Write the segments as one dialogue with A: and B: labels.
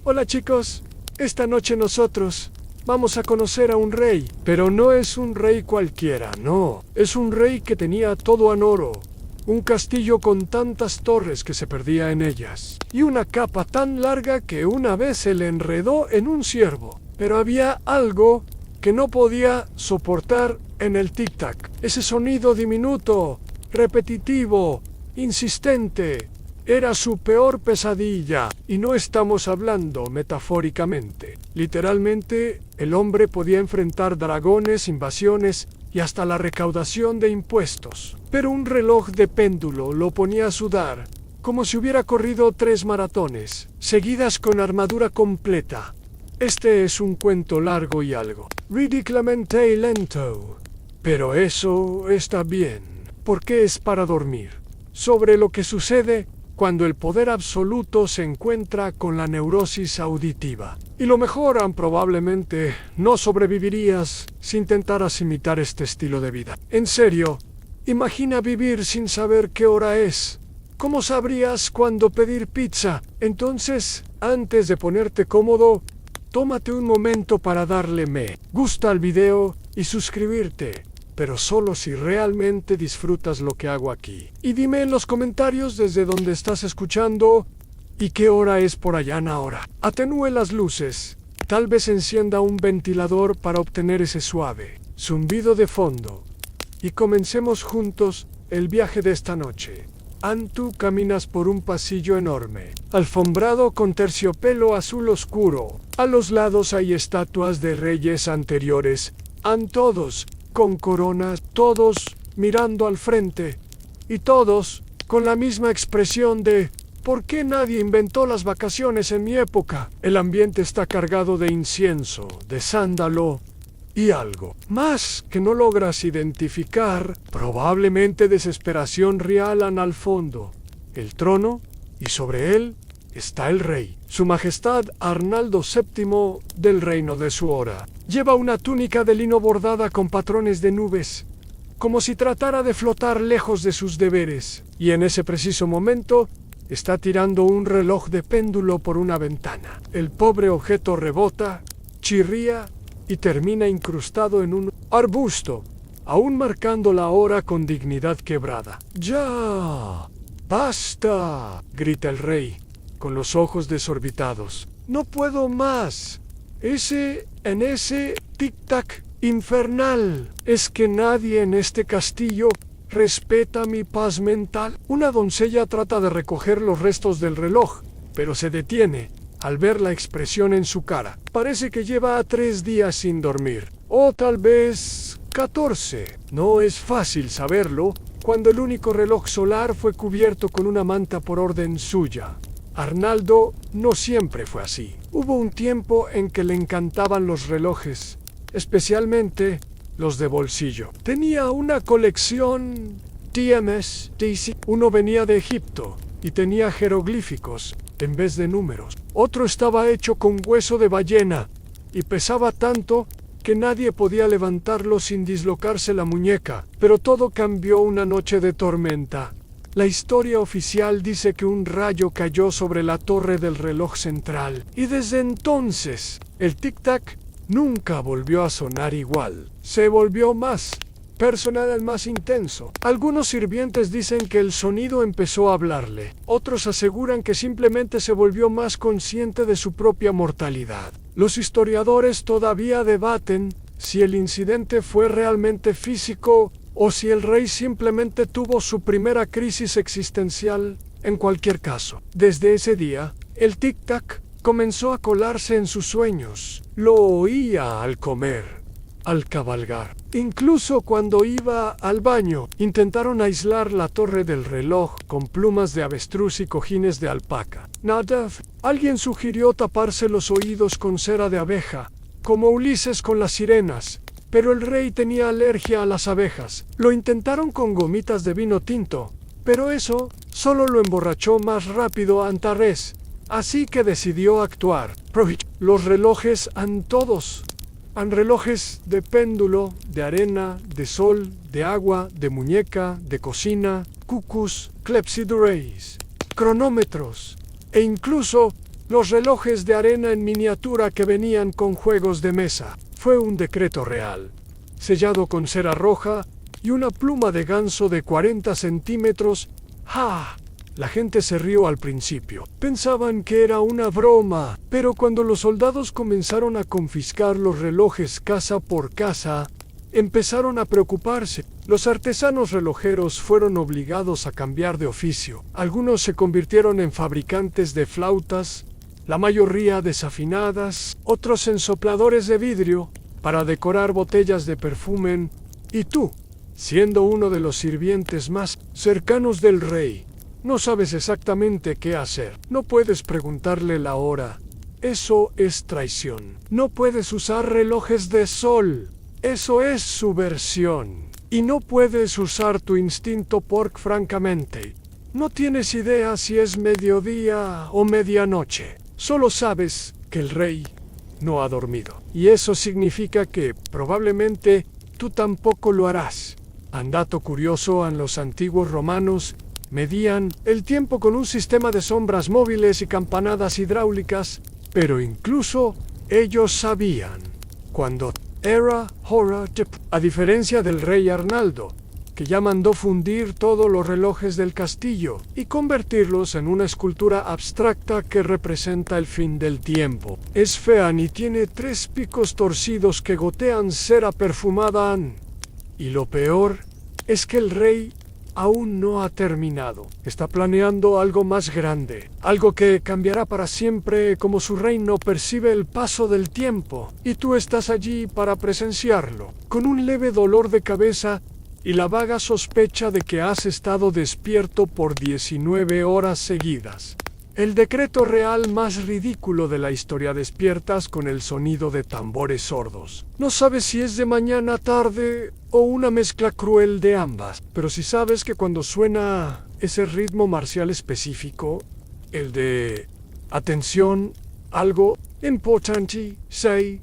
A: Hola chicos, esta noche nosotros vamos a conocer a un rey, pero no es un rey cualquiera, no, es un rey que tenía todo en oro, un castillo con tantas torres que se perdía en ellas, y una capa tan larga que una vez se le enredó en un ciervo, pero había algo que no podía soportar en el tic-tac, ese sonido diminuto, repetitivo, insistente. Era su peor pesadilla, y no estamos hablando metafóricamente. Literalmente, el hombre podía enfrentar dragones, invasiones y hasta la recaudación de impuestos. Pero un reloj de péndulo lo ponía a sudar, como si hubiera corrido 3 maratones, seguidas con armadura completa. Este es un cuento largo y algo, ridículamente lento. Pero eso está bien, porque es para dormir. Sobre lo que sucede cuando el poder absoluto se encuentra con la neurosis auditiva. Y lo mejor, probablemente no sobrevivirías si intentaras imitar este estilo de vida. En serio, imagina vivir sin saber qué hora es. ¿Cómo sabrías cuándo pedir pizza? Entonces, antes de ponerte cómodo, tómate un momento para darle me gusta al video y suscribirte. Pero solo si realmente disfrutas lo que hago aquí. Y dime en los comentarios desde donde estás escuchando y qué hora es por allá ahora. Atenúe las luces. Tal vez encienda un ventilador para obtener ese suave zumbido de fondo. Y comencemos juntos el viaje de esta noche. Tú caminas por un pasillo enorme, alfombrado con terciopelo azul oscuro. A los lados hay estatuas de reyes anteriores. Todos con coronas, todos mirando al frente, y todos con la misma expresión de ¿por qué nadie inventó las vacaciones en mi época? El ambiente está cargado de incienso, de sándalo y algo más que no logras identificar, probablemente desesperación real al fondo. El trono, y sobre él está el rey, Su Majestad Arnaldo VII del Reino de Suora. Lleva una túnica de lino bordada con patrones de nubes, como si tratara de flotar lejos de sus deberes, y en ese preciso momento está tirando un reloj de péndulo por una ventana. El pobre objeto rebota, chirría y termina incrustado en un arbusto, aún marcando la hora con dignidad quebrada. ¡Ya! ¡Basta!, grita el rey, con los ojos desorbitados. ¡No puedo más! Ese tic-tac infernal. ¿Es que nadie en este castillo respeta mi paz mental? Una doncella trata de recoger los restos del reloj, pero se detiene al ver la expresión en su cara. Parece que lleva 3 días sin dormir, o tal vez 14. No es fácil saberlo cuando el único reloj solar fue cubierto con una manta por orden suya. Arnaldo no siempre fue así. Hubo un tiempo en que le encantaban los relojes, especialmente los de bolsillo. Tenía una colección TMS, DC. Uno venía de Egipto y tenía jeroglíficos en vez de números. Otro estaba hecho con hueso de ballena y pesaba tanto que nadie podía levantarlo sin dislocarse la muñeca. Pero todo cambió una noche de tormenta. La historia oficial dice que un rayo cayó sobre la torre del reloj central, y desde entonces el tic-tac nunca volvió a sonar igual. Se volvió más personal, más intenso. Algunos sirvientes dicen que el sonido empezó a hablarle. Otros aseguran que simplemente se volvió más consciente de su propia mortalidad. Los historiadores todavía debaten si el incidente fue realmente físico o si el rey simplemente tuvo su primera crisis existencial. En cualquier caso, desde ese día, el tic-tac comenzó a colarse en sus sueños. Lo oía al comer, al cabalgar. Incluso cuando iba al baño, intentaron aislar la torre del reloj con plumas de avestruz y cojines de alpaca. Nada. Alguien sugirió taparse los oídos con cera de abeja, como Ulises con las sirenas. Pero el rey tenía alergia a las abejas. Lo intentaron con gomitas de vino tinto, pero eso solo lo emborrachó más rápido a Antares. Así que decidió actuar. Los relojes todos. Relojes de péndulo, de arena, de sol, de agua, de muñeca, de cocina, cucús, clepsydraes, cronómetros e incluso los relojes de arena en miniatura que venían con juegos de mesa. Fue un decreto real, sellado con cera roja y una pluma de ganso de 40 centímetros. ¡Ja! La gente se rió al principio. Pensaban que era una broma, pero cuando los soldados comenzaron a confiscar los relojes casa por casa, empezaron a preocuparse. Los artesanos relojeros fueron obligados a cambiar de oficio. Algunos se convirtieron en fabricantes de flautas, la mayoría desafinadas, otros en sopladores de vidrio para decorar botellas de perfume. Y tú, siendo uno de los sirvientes más cercanos del rey, no sabes exactamente qué hacer. No puedes preguntarle la hora. Eso es traición. No puedes usar relojes de sol. Eso es subversión. Y no puedes usar tu instinto porque francamente no tienes idea si es mediodía o medianoche. Solo sabes que el rey no ha dormido. Y eso significa que probablemente tú tampoco lo harás. Un dato curioso: en los antiguos romanos medían el tiempo con un sistema de sombras móviles y campanadas hidráulicas, pero incluso ellos sabían cuando era hora de... A diferencia del rey Arnaldo, que ya mandó fundir todos los relojes del castillo y convertirlos en una escultura abstracta que representa el fin del tiempo. Es fea y tiene 3 picos torcidos que gotean cera perfumada. Y lo peor es que el rey aún no ha terminado. Está planeando algo más grande, algo que cambiará para siempre como su reino percibe el paso del tiempo. Y tú estás allí para presenciarlo, con un leve dolor de cabeza y la vaga sospecha de que has estado despierto por 19 horas seguidas. El decreto real más ridículo de la historia. Despiertas con el sonido de tambores sordos. No sabes si es de mañana, tarde o una mezcla cruel de ambas, pero si sabes que cuando suena ese ritmo marcial específico, el de atención, algo importante, say,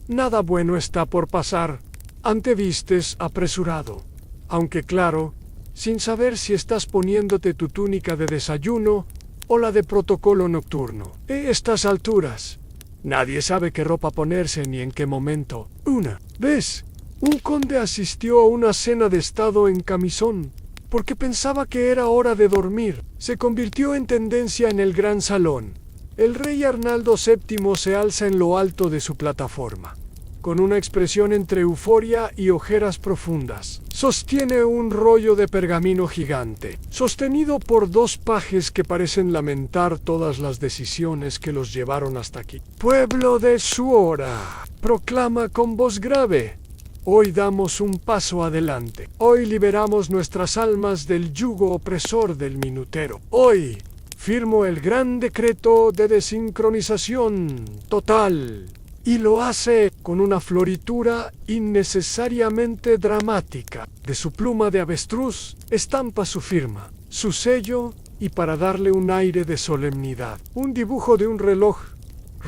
A: nada bueno está por pasar, antevistes apresurado. Aunque claro, sin saber si estás poniéndote tu túnica de desayuno o la de protocolo nocturno. A estas alturas, nadie sabe qué ropa ponerse ni en qué momento. Una vez, un conde asistió a una cena de estado en camisón, porque pensaba que era hora de dormir. Se convirtió en tendencia en el gran salón. El rey Arnaldo VII se alza en lo alto de su plataforma, con una expresión entre euforia y ojeras profundas. Sostiene un rollo de pergamino gigante, sostenido por 2 pajes que parecen lamentar todas las decisiones que los llevaron hasta aquí. Pueblo de Suora, proclama con voz grave: hoy damos un paso adelante. Hoy liberamos nuestras almas del yugo opresor del minutero. Hoy firmo el gran decreto de desincronización total. Y lo hace con una floritura innecesariamente dramática. De su pluma de avestruz estampa su firma, su sello, y para darle un aire de solemnidad, un dibujo de un reloj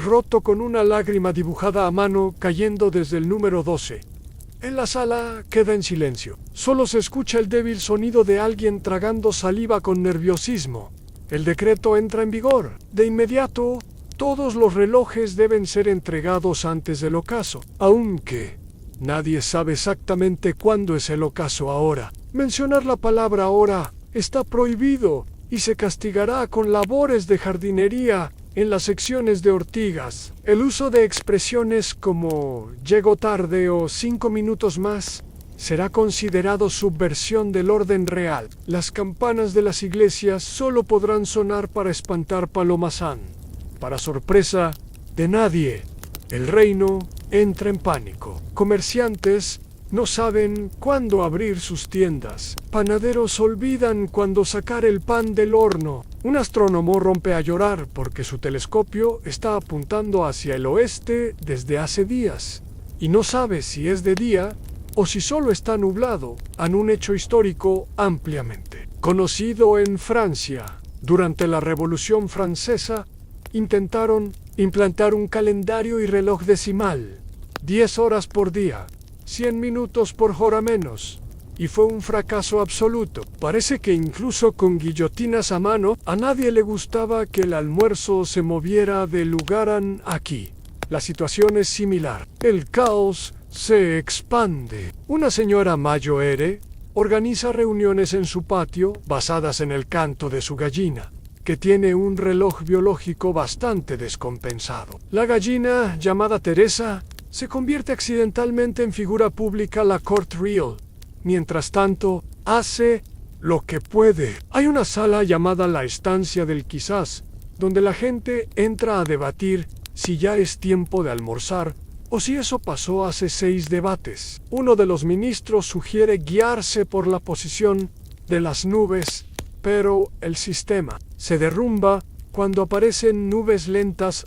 A: roto con una lágrima dibujada a mano cayendo desde el número 12. En la sala queda en silencio. Solo se escucha el débil sonido de alguien tragando saliva con nerviosismo. El decreto entra en vigor. De inmediato, todos los relojes deben ser entregados antes del ocaso, aunque nadie sabe exactamente cuándo es el ocaso ahora. Mencionar la palabra hora está prohibido y se castigará con labores de jardinería en las secciones de ortigas. El uso de expresiones como llego tarde o 5 minutos más será considerado subversión del orden real. Las campanas de las iglesias solo podrán sonar para espantar palomazán. Para sorpresa de nadie, el reino entra en pánico. Comerciantes no saben cuándo abrir sus tiendas. Panaderos olvidan cuándo sacar el pan del horno. Un astrónomo rompe a llorar porque su telescopio está apuntando hacia el oeste desde hace días y no sabe si es de día o si solo está nublado, en un hecho histórico ampliamente conocido en Francia. Durante la Revolución Francesa, intentaron implantar un calendario y reloj decimal, 10 horas por día, 100 minutos por hora menos, y fue un fracaso absoluto. Parece que incluso con guillotinas a mano, a nadie le gustaba que el almuerzo se moviera del lugar aquí. La situación es similar. El caos se expande. Una señora mayor organiza reuniones en su patio basadas en el canto de su gallina, que tiene un reloj biológico bastante descompensado. La gallina, llamada Teresa, se convierte accidentalmente en figura pública la Court Real. Mientras tanto, hace lo que puede. Hay una sala llamada la Estancia del Quizás, donde la gente entra a debatir si ya es tiempo de almorzar o si eso pasó hace 6 debates. Uno de los ministros sugiere guiarse por la posición de las nubes, pero el sistema se derrumba cuando aparecen nubes lentas.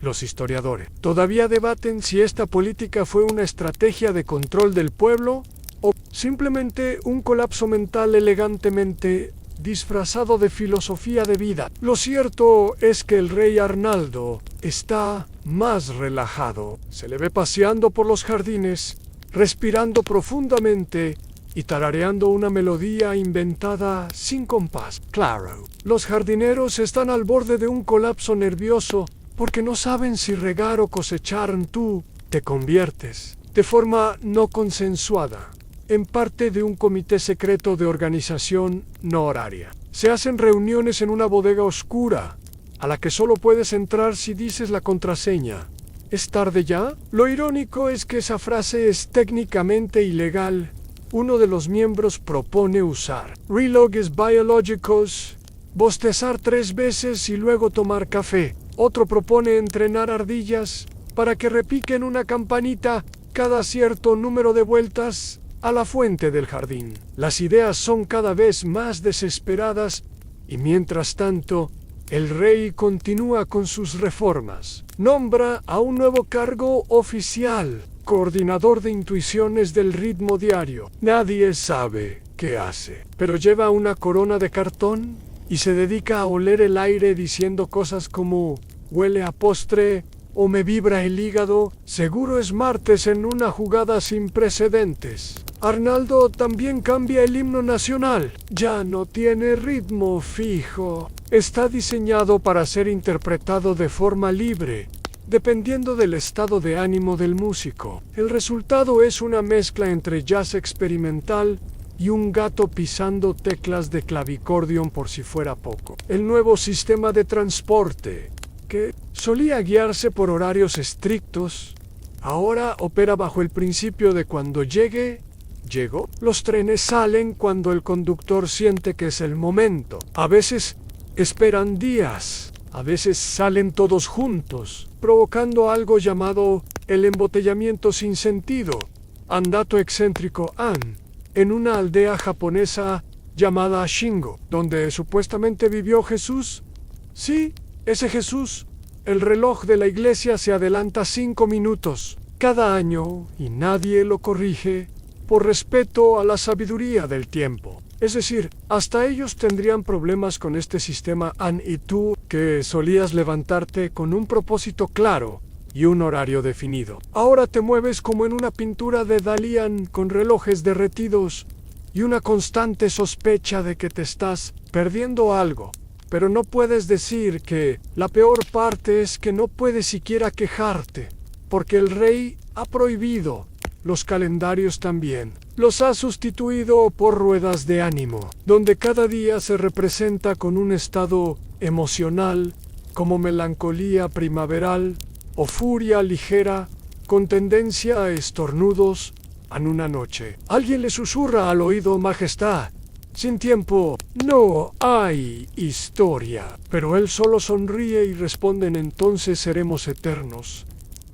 A: Los historiadores todavía debaten si esta política fue una estrategia de control del pueblo o simplemente un colapso mental elegantemente disfrazado de filosofía de vida. Lo cierto es que el rey Arnaldo está más relajado. Se le ve paseando por los jardines, respirando profundamente y tarareando una melodía inventada sin compás. Claro, los jardineros están al borde de un colapso nervioso porque no saben si regar o cosechar. Tú te conviertes, de forma no consensuada, en parte de un comité secreto de organización no horaria. Se hacen reuniones en una bodega oscura, a la que solo puedes entrar si dices la contraseña. ¿Es tarde ya? Lo irónico es que esa frase es técnicamente ilegal. Uno de los miembros propone usar relojes biológicos, bostezar 3 veces y luego tomar café. Otro propone entrenar ardillas para que repiquen una campanita cada cierto número de vueltas a la fuente del jardín. Las ideas son cada vez más desesperadas y mientras tanto, el rey continúa con sus reformas. Nombra a un nuevo cargo oficial, coordinador de intuiciones del ritmo diario. Nadie sabe qué hace, pero lleva una corona de cartón y se dedica a oler el aire diciendo cosas como huele a postre o me vibra el hígado. Seguro es martes en una jugada sin precedentes. Arnaldo también cambia el himno nacional. Ya no tiene ritmo fijo. Está diseñado para ser interpretado de forma libre, dependiendo del estado de ánimo del músico. El resultado es una mezcla entre jazz experimental y un gato pisando teclas de clavicordion por si fuera poco. El nuevo sistema de transporte, que solía guiarse por horarios estrictos, ahora opera bajo el principio de cuando llegó. Los trenes salen cuando el conductor siente que es el momento. A veces esperan días, a veces salen todos juntos, provocando algo llamado el embotellamiento sin sentido. Dato excéntrico, en una aldea japonesa llamada Shingo, donde supuestamente vivió Jesús. Sí, ese Jesús. El reloj de la iglesia se adelanta 5 minutos cada año y nadie lo corrige por respeto a la sabiduría del tiempo. Es decir, hasta ellos tendrían problemas con este sistema. Y tú, que solías levantarte con un propósito claro y un horario definido, ahora te mueves como en una pintura de Dalí con relojes derretidos y una constante sospecha de que te estás perdiendo algo. Pero no puedes decir que la peor parte es que no puedes siquiera quejarte, porque el rey ha prohibido. Los calendarios también. Los ha sustituido por ruedas de ánimo, donde cada día se representa con un estado emocional, como melancolía primaveral o furia ligera, con tendencia a estornudos en una noche. Alguien le susurra al oído: Majestad, sin tiempo no hay historia. Pero él solo sonríe y responden: entonces seremos eternos.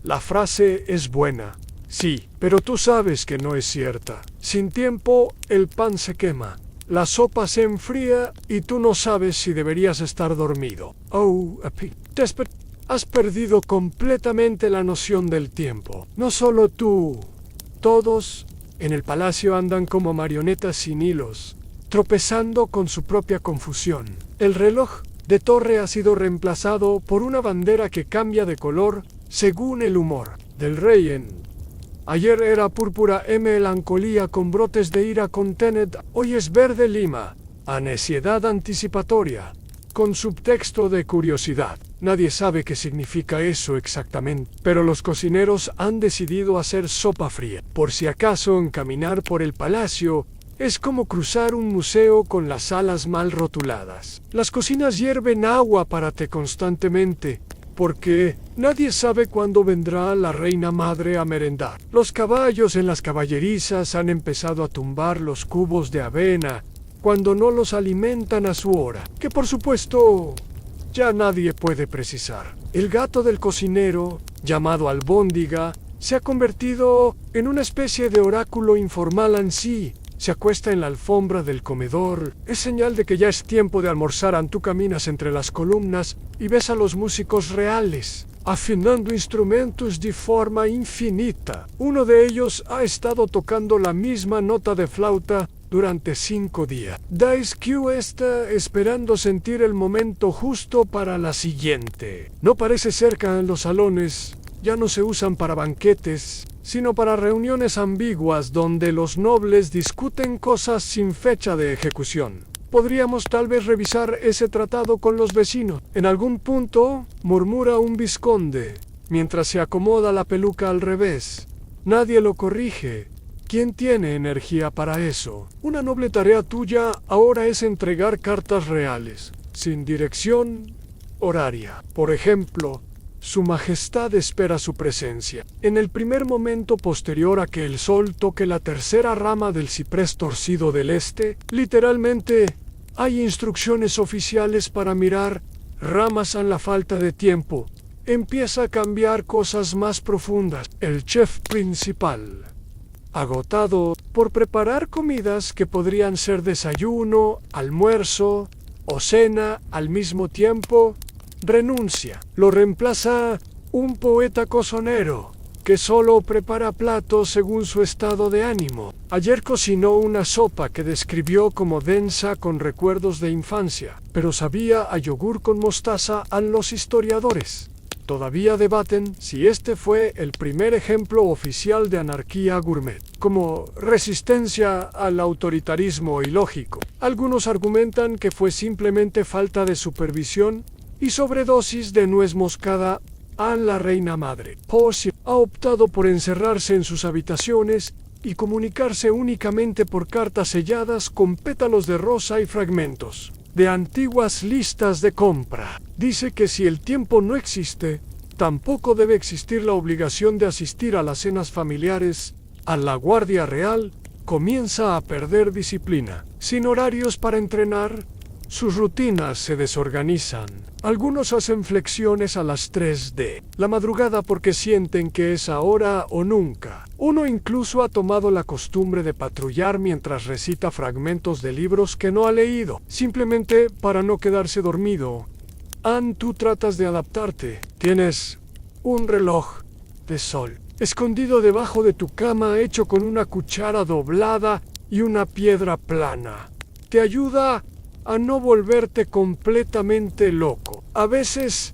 A: La frase es buena. Sí, pero tú sabes que no es cierta. Sin tiempo, el pan se quema, la sopa se enfría y tú no sabes si deberías estar dormido. Has perdido completamente la noción del tiempo. No solo tú, todos en el palacio andan como marionetas sin hilos, tropezando con su propia confusión. El reloj de torre ha sido reemplazado por una bandera que cambia de color según el humor del rey. Ayer era púrpura melancolía con brotes de ira con Tenet, hoy es verde lima, ansiedad anticipatoria, con subtexto de curiosidad. Nadie sabe qué significa eso exactamente, pero los cocineros han decidido hacer sopa fría. Por si acaso, caminar por el palacio es como cruzar un museo con las salas mal rotuladas. Las cocinas hierven agua para té constantemente, porque nadie sabe cuándo vendrá la reina madre a merendar. Los caballos en las caballerizas han empezado a tumbar los cubos de avena cuando no los alimentan a su hora, que por supuesto ya nadie puede precisar. El gato del cocinero, llamado albóndiga, se ha convertido en una especie de oráculo informal en sí. Se acuesta en la alfombra del comedor. Es señal de que ya es tiempo de almorzar. Tú caminas entre las columnas y ves a los músicos reales, afinando instrumentos de forma infinita. Uno de ellos ha estado tocando la misma nota de flauta durante 5 días. Daisuke está esperando sentir el momento justo para la siguiente. No parece cerca en los salones. Ya no se usan para banquetes, sino para reuniones ambiguas donde los nobles discuten cosas sin fecha de ejecución. Podríamos tal vez revisar ese tratado con los vecinos. En algún punto, murmura un vizconde, mientras se acomoda la peluca al revés. Nadie lo corrige. ¿Quién tiene energía para eso? Una noble tarea tuya ahora es entregar cartas reales, sin dirección horaria. Por ejemplo, Su Majestad espera su presencia. En el primer momento posterior a que el sol toque la tercera rama del ciprés torcido del este, literalmente, hay instrucciones oficiales para mirar ramas en la falta de tiempo. Empieza a cambiar cosas más profundas. El chef principal, agotado por preparar comidas que podrían ser desayuno, almuerzo o cena al mismo tiempo, renuncia. Lo reemplaza un poeta cocinero que solo prepara platos según su estado de ánimo. Ayer cocinó una sopa que describió como densa con recuerdos de infancia, pero sabía a yogur con mostaza a los historiadores. Todavía debaten si este fue el primer ejemplo oficial de anarquía gourmet, como resistencia al autoritarismo ilógico. Algunos argumentan que fue simplemente falta de supervisión y sobredosis de nuez moscada a la reina madre. Posse ha optado por encerrarse en sus habitaciones y comunicarse únicamente por cartas selladas con pétalos de rosa y fragmentos de antiguas listas de compra. Dice que si el tiempo no existe, tampoco debe existir la obligación de asistir a las cenas familiares. A la Guardia Real comienza a perder disciplina. Sin horarios para entrenar, sus rutinas se desorganizan. Algunos hacen flexiones a las 3 de la madrugada porque sienten que es ahora o nunca. Uno incluso ha tomado la costumbre de patrullar mientras recita fragmentos de libros que no ha leído, simplemente para no quedarse dormido. Tú tratas de adaptarte. Tienes un reloj de sol escondido debajo de tu cama hecho con una cuchara doblada y una piedra plana. Te ayuda a no volverte completamente loco. A veces,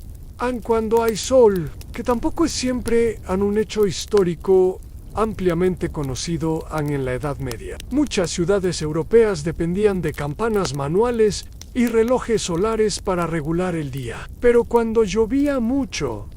A: cuando hay sol, que tampoco es siempre un hecho histórico ampliamente conocido en la Edad Media. Muchas ciudades europeas dependían de campanas manuales y relojes solares para regular el día. Pero cuando llovía mucho,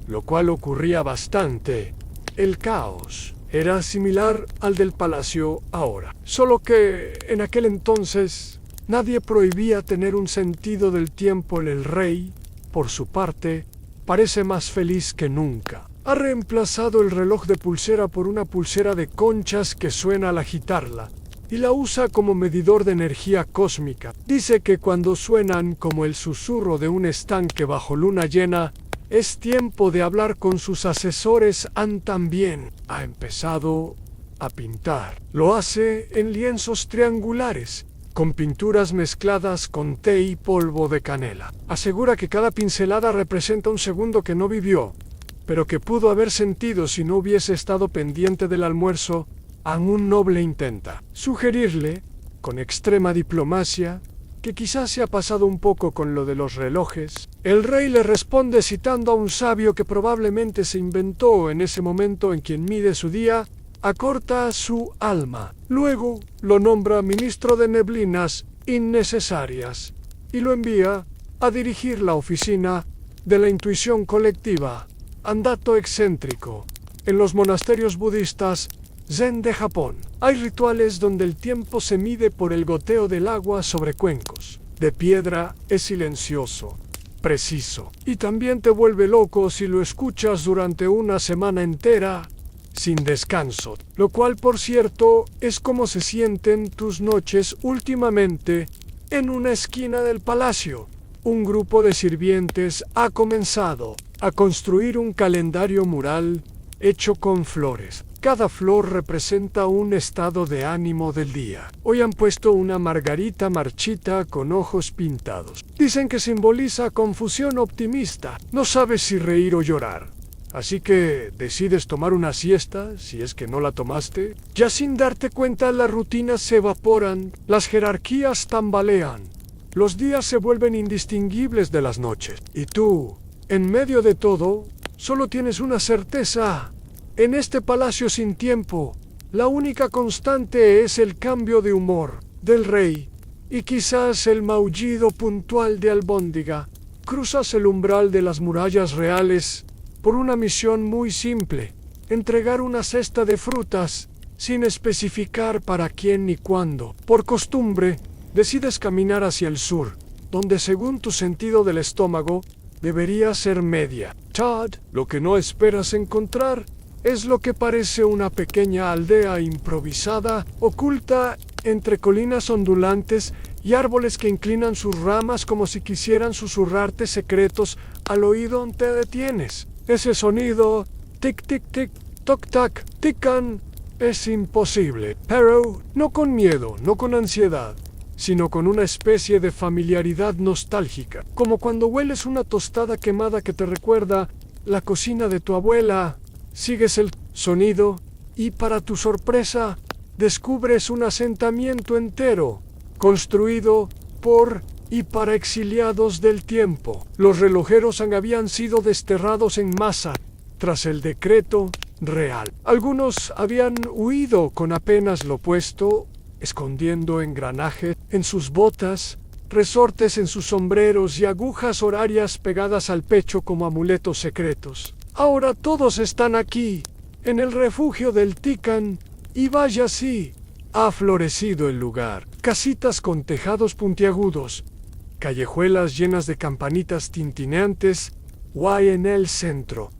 A: lo cual ocurría bastante, el caos era similar al del palacio ahora. Solo que en aquel entonces nadie prohibía tener un sentido del tiempo. El rey, por su parte, parece más feliz que nunca. Ha reemplazado el reloj de pulsera por una pulsera de conchas que suena al agitarla, y la usa como medidor de energía cósmica. Dice que cuando suenan como el susurro de un estanque bajo luna llena, es tiempo de hablar con sus asesores. También ha empezado a pintar. Lo hace en lienzos triangulares, con pinturas mezcladas con té y polvo de canela. Asegura que cada pincelada representa un segundo que no vivió, pero que pudo haber sentido si no hubiese estado pendiente del almuerzo. Un noble intenta sugerirle, con extrema diplomacia, que quizás se ha pasado un poco con lo de los relojes, El rey le responde citando a un sabio que probablemente se inventó en ese momento en quien mide su día, acorta su alma. Luego lo nombra ministro de neblinas innecesarias y lo envía a dirigir la oficina de la intuición colectiva, andato excéntrico. En los monasterios budistas Zen de Japón hay rituales donde el tiempo se mide por el goteo del agua sobre cuencos de piedra. Es silencioso, preciso, y también te vuelve loco si lo escuchas durante una semana entera sin descanso, lo cual, por cierto, es como se sienten tus noches últimamente. En una esquina del palacio, un grupo de sirvientes ha comenzado a construir un calendario mural hecho con flores. Cada flor representa un estado de ánimo del día. Hoy han puesto una margarita marchita con ojos pintados. Dicen que simboliza confusión optimista. No sabes si reír o llorar. Así que decides tomar una siesta, si es que no la tomaste. Ya sin darte cuenta, las rutinas se evaporan, las jerarquías tambalean, los días se vuelven indistinguibles de las noches. Y tú, en medio de todo, solo tienes una certeza. En este palacio sin tiempo, la única constante es el cambio de humor del rey y quizás el maullido puntual de albóndiga. Cruzas el umbral de las murallas reales por una misión muy simple: entregar una cesta de frutas, sin especificar para quién ni cuándo. Por costumbre, decides caminar hacia el sur, donde según tu sentido del estómago, debería ser media. Todd, lo que no esperas encontrar es lo que parece una pequeña aldea improvisada, oculta entre colinas ondulantes y árboles que inclinan sus ramas como si quisieran susurrarte secretos al oído. Te detienes. Ese sonido, tic tic tic, toc tac, tican, es imposible, pero no con miedo, no con ansiedad, sino con una especie de familiaridad nostálgica, como cuando hueles una tostada quemada que te recuerda la cocina de tu abuela. Sigues el sonido y, para tu sorpresa, descubres un asentamiento entero, construido por y para exiliados del tiempo. Los relojeros habían sido desterrados en masa tras el decreto real. Algunos habían huido con apenas lo puesto, escondiendo engranajes en sus botas, resortes en sus sombreros y agujas horarias pegadas al pecho como amuletos secretos. Ahora todos están aquí, en el refugio del Tican, y vaya si ha florecido el lugar. Casitas con tejados puntiagudos, callejuelas llenas de campanitas tintineantes, guay en el centro.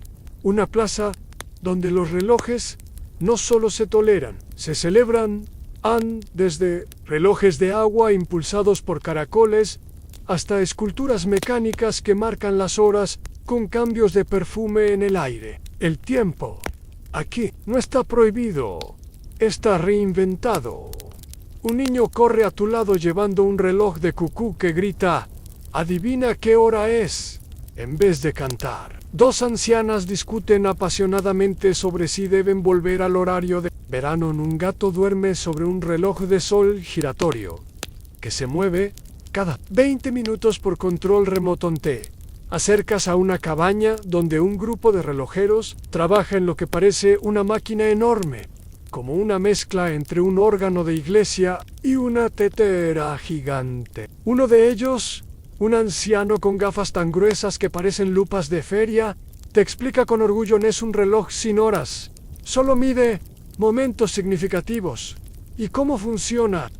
A: Una plaza donde los relojes no solo se toleran, se celebran. Han desde relojes de agua impulsados por caracoles hasta esculturas mecánicas que marcan las horas con cambios de perfume en el aire. El tiempo aquí no está prohibido, está reinventado. Un niño corre a tu lado llevando un reloj de cucú que grita «Adivina qué hora es», en vez de cantar. Dos ancianas discuten apasionadamente sobre si deben volver al horario de verano. Un gato duerme sobre un reloj de sol giratorio, que se mueve cada 20 minutos por control remoto. Te acercas a una cabaña donde un grupo de relojeros trabaja en lo que parece una máquina enorme, como una mezcla entre un órgano de iglesia y una tetera gigante. Uno de ellos, un anciano con gafas tan gruesas que parecen lupas de feria, te explica con orgullo: no es un reloj sin horas, solo mide momentos significativos. ¿Y cómo funciona?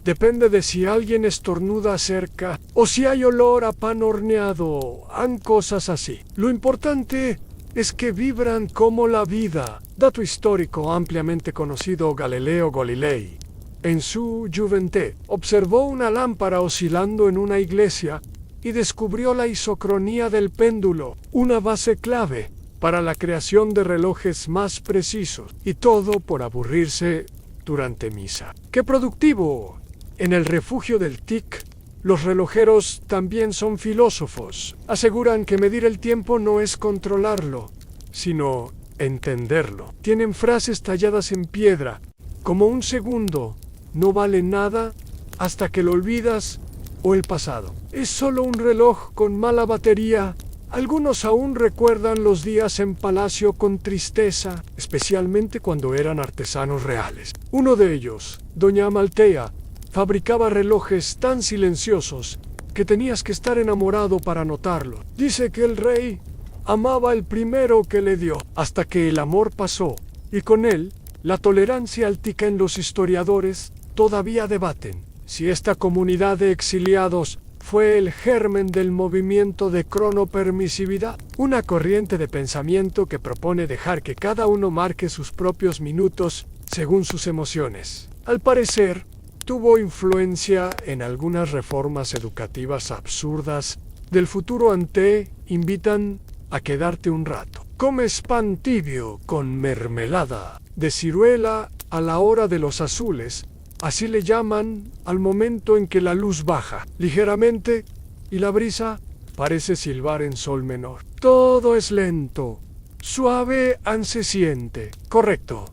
A: Depende de si alguien estornuda cerca o si hay olor a pan horneado, cosas así. Lo importante es que vibran como la vida. Dato histórico ampliamente conocido: Galileo Galilei, en su juventud, observó una lámpara oscilando en una iglesia y descubrió la isocronía del péndulo, una base clave para la creación de relojes más precisos. Y todo por aburrirse durante misa. ¡Qué productivo! En el refugio del TIC, los relojeros también son filósofos. Aseguran que medir el tiempo no es controlarlo, sino entenderlo. Tienen frases talladas en piedra, como: un segundo no vale nada hasta que lo olvidas o el pasado. Es solo un reloj con mala batería. Algunos aún recuerdan los días en palacio con tristeza, especialmente cuando eran artesanos reales. Uno de ellos, doña Amaltea, fabricaba relojes tan silenciosos que tenías que estar enamorado para notarlo. Dice que el rey amaba el primero que le dio, hasta que el amor pasó, y con él, la tolerancia al tica. En los historiadores todavía debaten si esta comunidad de exiliados fue el germen del movimiento de cronopermisividad, una corriente de pensamiento que propone dejar que cada uno marque sus propios minutos según sus emociones. Al parecer, tuvo influencia en algunas reformas educativas absurdas del futuro. Ante invitan a quedarte un rato. Comes pan tibio con mermelada de ciruela a la hora de los azules, así le llaman al momento en que la luz baja ligeramente y la brisa parece silbar en sol menor. Todo es lento, suave, se siente. Correcto.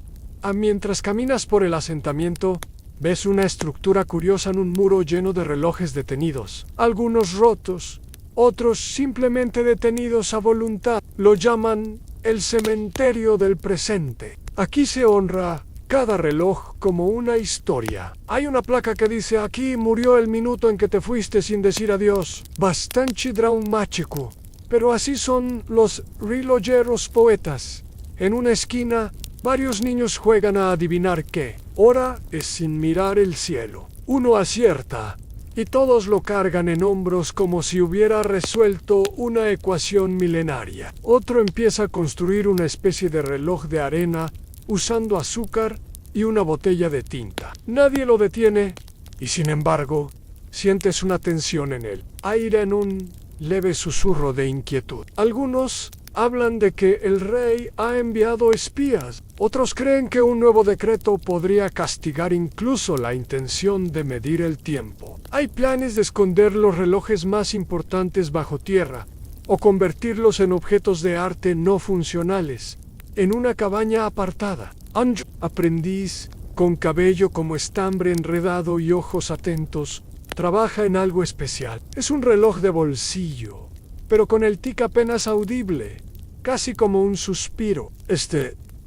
A: Mientras caminas por el asentamiento, ves una estructura curiosa en un muro lleno de relojes detenidos, algunos rotos, otros simplemente detenidos a voluntad. Lo llaman el cementerio del presente. Aquí se honra cada reloj como una historia. Hay una placa que dice: aquí murió el minuto en que te fuiste sin decir adiós. Bastante traumático. Pero así son los relojeros poetas. En una esquina, varios niños juegan a adivinar qué hora es sin mirar el cielo. Uno acierta y todos lo cargan en hombros como si hubiera resuelto una ecuación milenaria. Otro empieza a construir una especie de reloj de arena usando azúcar y una botella de tinta. Nadie lo detiene y, sin embargo, sientes una tensión en el aire, en un leve susurro de inquietud. Algunos hablan de que el rey ha enviado espías. Otros creen que un nuevo decreto podría castigar incluso la intención de medir el tiempo. Hay planes de esconder los relojes más importantes bajo tierra o convertirlos en objetos de arte no funcionales en una cabaña apartada. Anjo, aprendiz, con cabello como estambre enredado y ojos atentos, trabaja en algo especial. Es un reloj de bolsillo, pero con el tic apenas audible, casi como un suspiro.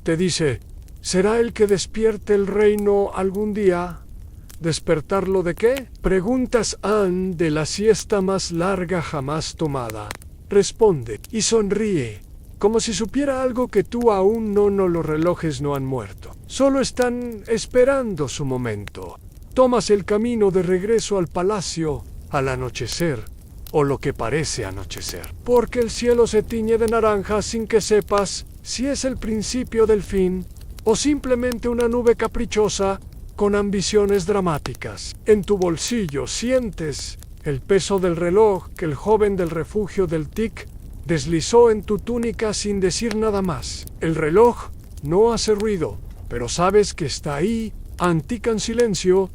A: Te dice: ¿será el que despierte el reino algún día? ¿Despertarlo de qué? Preguntas Anne de la siesta más larga jamás tomada. Responde y sonríe, como si supiera algo que tú aún no. Los relojes no han muerto. Solo están esperando su momento. Tomas el camino de regreso al palacio al anochecer, o lo que parece anochecer, porque el cielo se tiñe de naranja sin que sepas si es el principio del fin o simplemente una nube caprichosa con ambiciones dramáticas. En tu bolsillo sientes el peso del reloj que el joven del refugio del tic deslizó en tu túnica sin decir nada más. El reloj no hace ruido, pero sabes que está ahí. Antaca en silencio.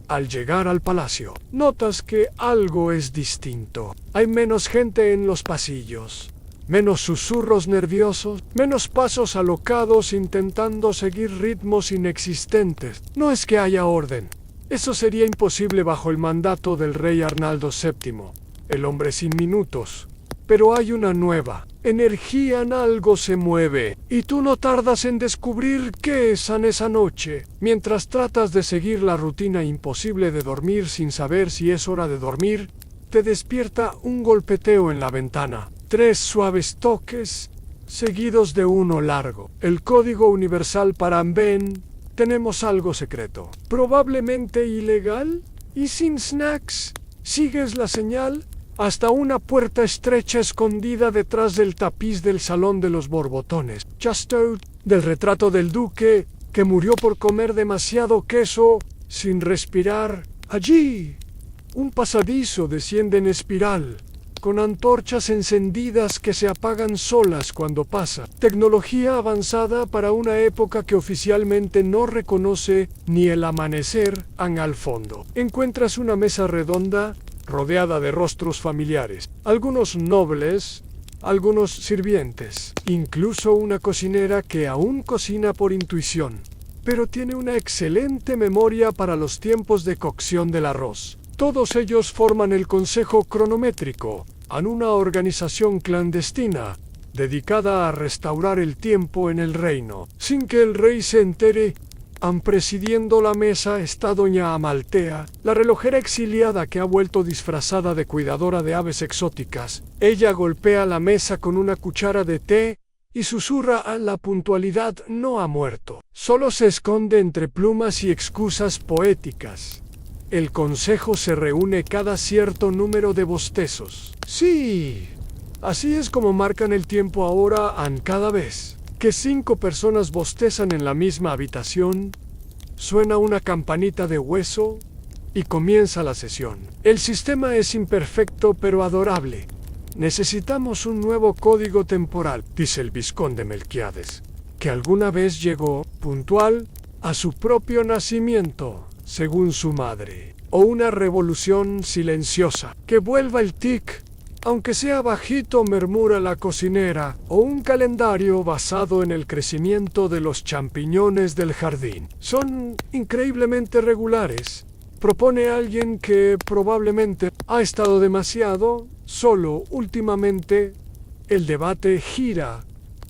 A: Al llegar al palacio, notas que algo es distinto. Hay menos gente en los pasillos, menos susurros nerviosos, menos pasos alocados intentando seguir ritmos inexistentes. No es que haya orden. Eso sería imposible bajo el mandato del rey Arnaldo VII, el hombre sin minutos. Pero hay una nueva energía, en algo se mueve, y tú no tardas en descubrir qué es en esa noche. Mientras tratas de seguir la rutina imposible de dormir sin saber si es hora de dormir, te despierta un golpeteo en la ventana. 3 suaves toques, seguidos de uno largo. El código universal para Amben. Tenemos algo secreto, probablemente ilegal, y sin snacks. Sigues la señal hasta una puerta estrecha escondida detrás del tapiz del salón de los borbotones. Chasteau, del retrato del duque, que murió por comer demasiado queso sin respirar. Allí, un pasadizo desciende en espiral, con antorchas encendidas que se apagan solas cuando pasa. Tecnología avanzada para una época que oficialmente no reconoce ni el amanecer. Al fondo encuentras una mesa redonda rodeada de rostros familiares, algunos nobles, algunos sirvientes, incluso una cocinera que aún cocina por intuición, pero tiene una excelente memoria para los tiempos de cocción del arroz. Todos ellos forman el Consejo Cronométrico, una organización clandestina dedicada a restaurar el tiempo en el reino. Sin que el rey se entere, presidiendo la mesa está doña Amaltea, la relojera exiliada que ha vuelto disfrazada de cuidadora de aves exóticas. Ella golpea la mesa con una cuchara de té y susurra: la puntualidad no ha muerto. Solo se esconde entre plumas y excusas poéticas. El consejo se reúne cada cierto número de bostezos. Sí, así es como marcan el tiempo ahora. Cada vez que 5 personas bostezan en la misma habitación, suena una campanita de hueso y comienza la sesión. El sistema es imperfecto pero adorable. Necesitamos un nuevo código temporal, dice el vizconde Melquiades, que alguna vez llegó puntual a su propio nacimiento, según su madre, o una revolución silenciosa, que vuelva el tic, aunque sea bajito, murmura la cocinera, o un calendario basado en el crecimiento de los champiñones del jardín. Son increíblemente regulares, propone alguien que probablemente ha estado demasiado solo últimamente. El debate gira,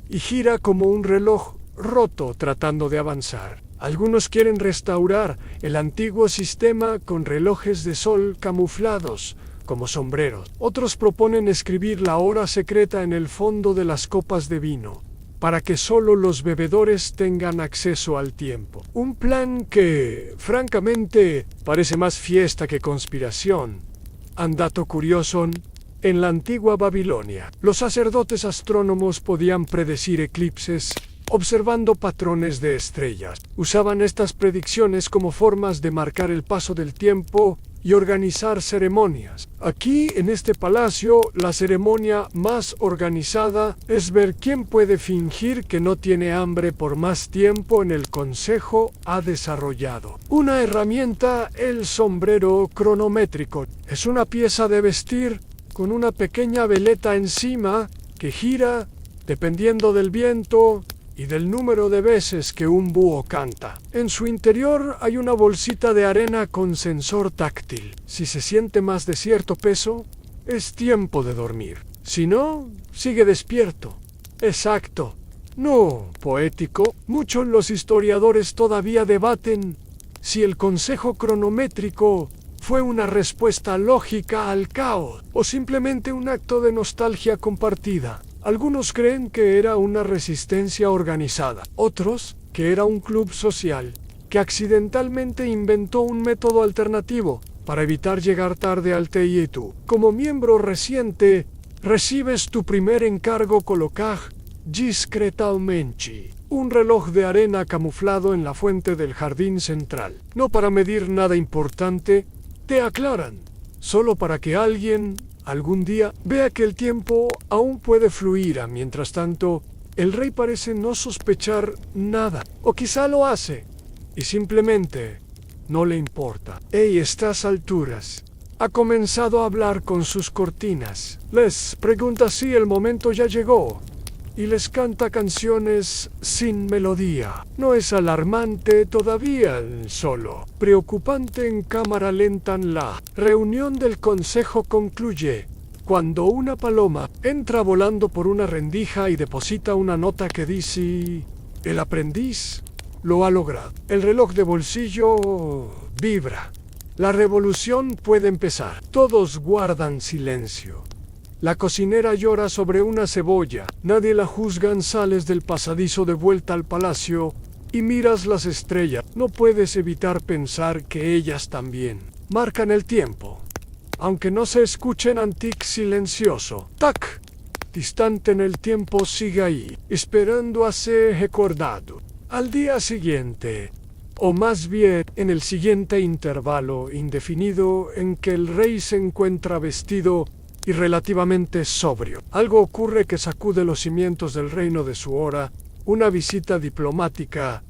A: y gira como un reloj roto tratando de avanzar. Algunos quieren restaurar el antiguo sistema con relojes de sol camuflados como sombreros. Otros proponen escribir la hora secreta en el fondo de las copas de vino, para que solo los bebedores tengan acceso al tiempo. Un plan que, francamente, parece más fiesta que conspiración. Dato curioso: en la antigua Babilonia, los sacerdotes astrónomos podían predecir eclipses observando patrones de estrellas. Usaban estas predicciones como formas de marcar el paso del tiempo y organizar ceremonias. Aquí, en este palacio, la ceremonia más organizada es ver quién puede fingir que no tiene hambre por más tiempo. En el consejo ha desarrollado una herramienta, el sombrero cronométrico. Es una pieza de vestir con una pequeña veleta encima que gira dependiendo del viento y del número de veces que un búho canta. En su interior hay una bolsita de arena con sensor táctil. Si se siente más de cierto peso, es tiempo de dormir. Si no, sigue despierto. Exacto. No poético. Muchos los historiadores todavía debaten si el consejo cronométrico fue una respuesta lógica al caos o simplemente un acto de nostalgia compartida. Algunos creen que era una resistencia organizada, otros que era un club social que accidentalmente inventó un método alternativo para evitar llegar tarde al TI. Tú, como miembro reciente, recibes tu primer encargo: colocar discretamente un reloj de arena camuflado en la fuente del jardín central. No para medir nada importante, te aclaran, solo para que alguien algún día vea que el tiempo aún puede fluir. Mientras tanto, el rey parece no sospechar nada, o quizá lo hace, y simplemente no le importa. A estas alturas, ha comenzado a hablar con sus cortinas. Les pregunta si el momento ya llegó, y les canta canciones sin melodía. No es alarmante todavía, solo preocupante. En cámara lenta la reunión del consejo concluye cuando una paloma entra volando por una rendija y deposita una nota que dice: el aprendiz lo ha logrado. El reloj de bolsillo vibra. La revolución puede empezar. Todos guardan silencio. La cocinera llora sobre una cebolla. Nadie la juzga. Sales del pasadizo de vuelta al palacio y miras las estrellas. No puedes evitar pensar que ellas también marcan el tiempo, aunque no se escuchen. Antic silencioso. Tac. Distante en el tiempo sigue ahí, esperando a ser recordado. Al día siguiente, o más bien en el siguiente intervalo indefinido en que el rey se encuentra vestido y relativamente sobrio, algo ocurre que sacude los cimientos del reino de su hora: una visita diplomática.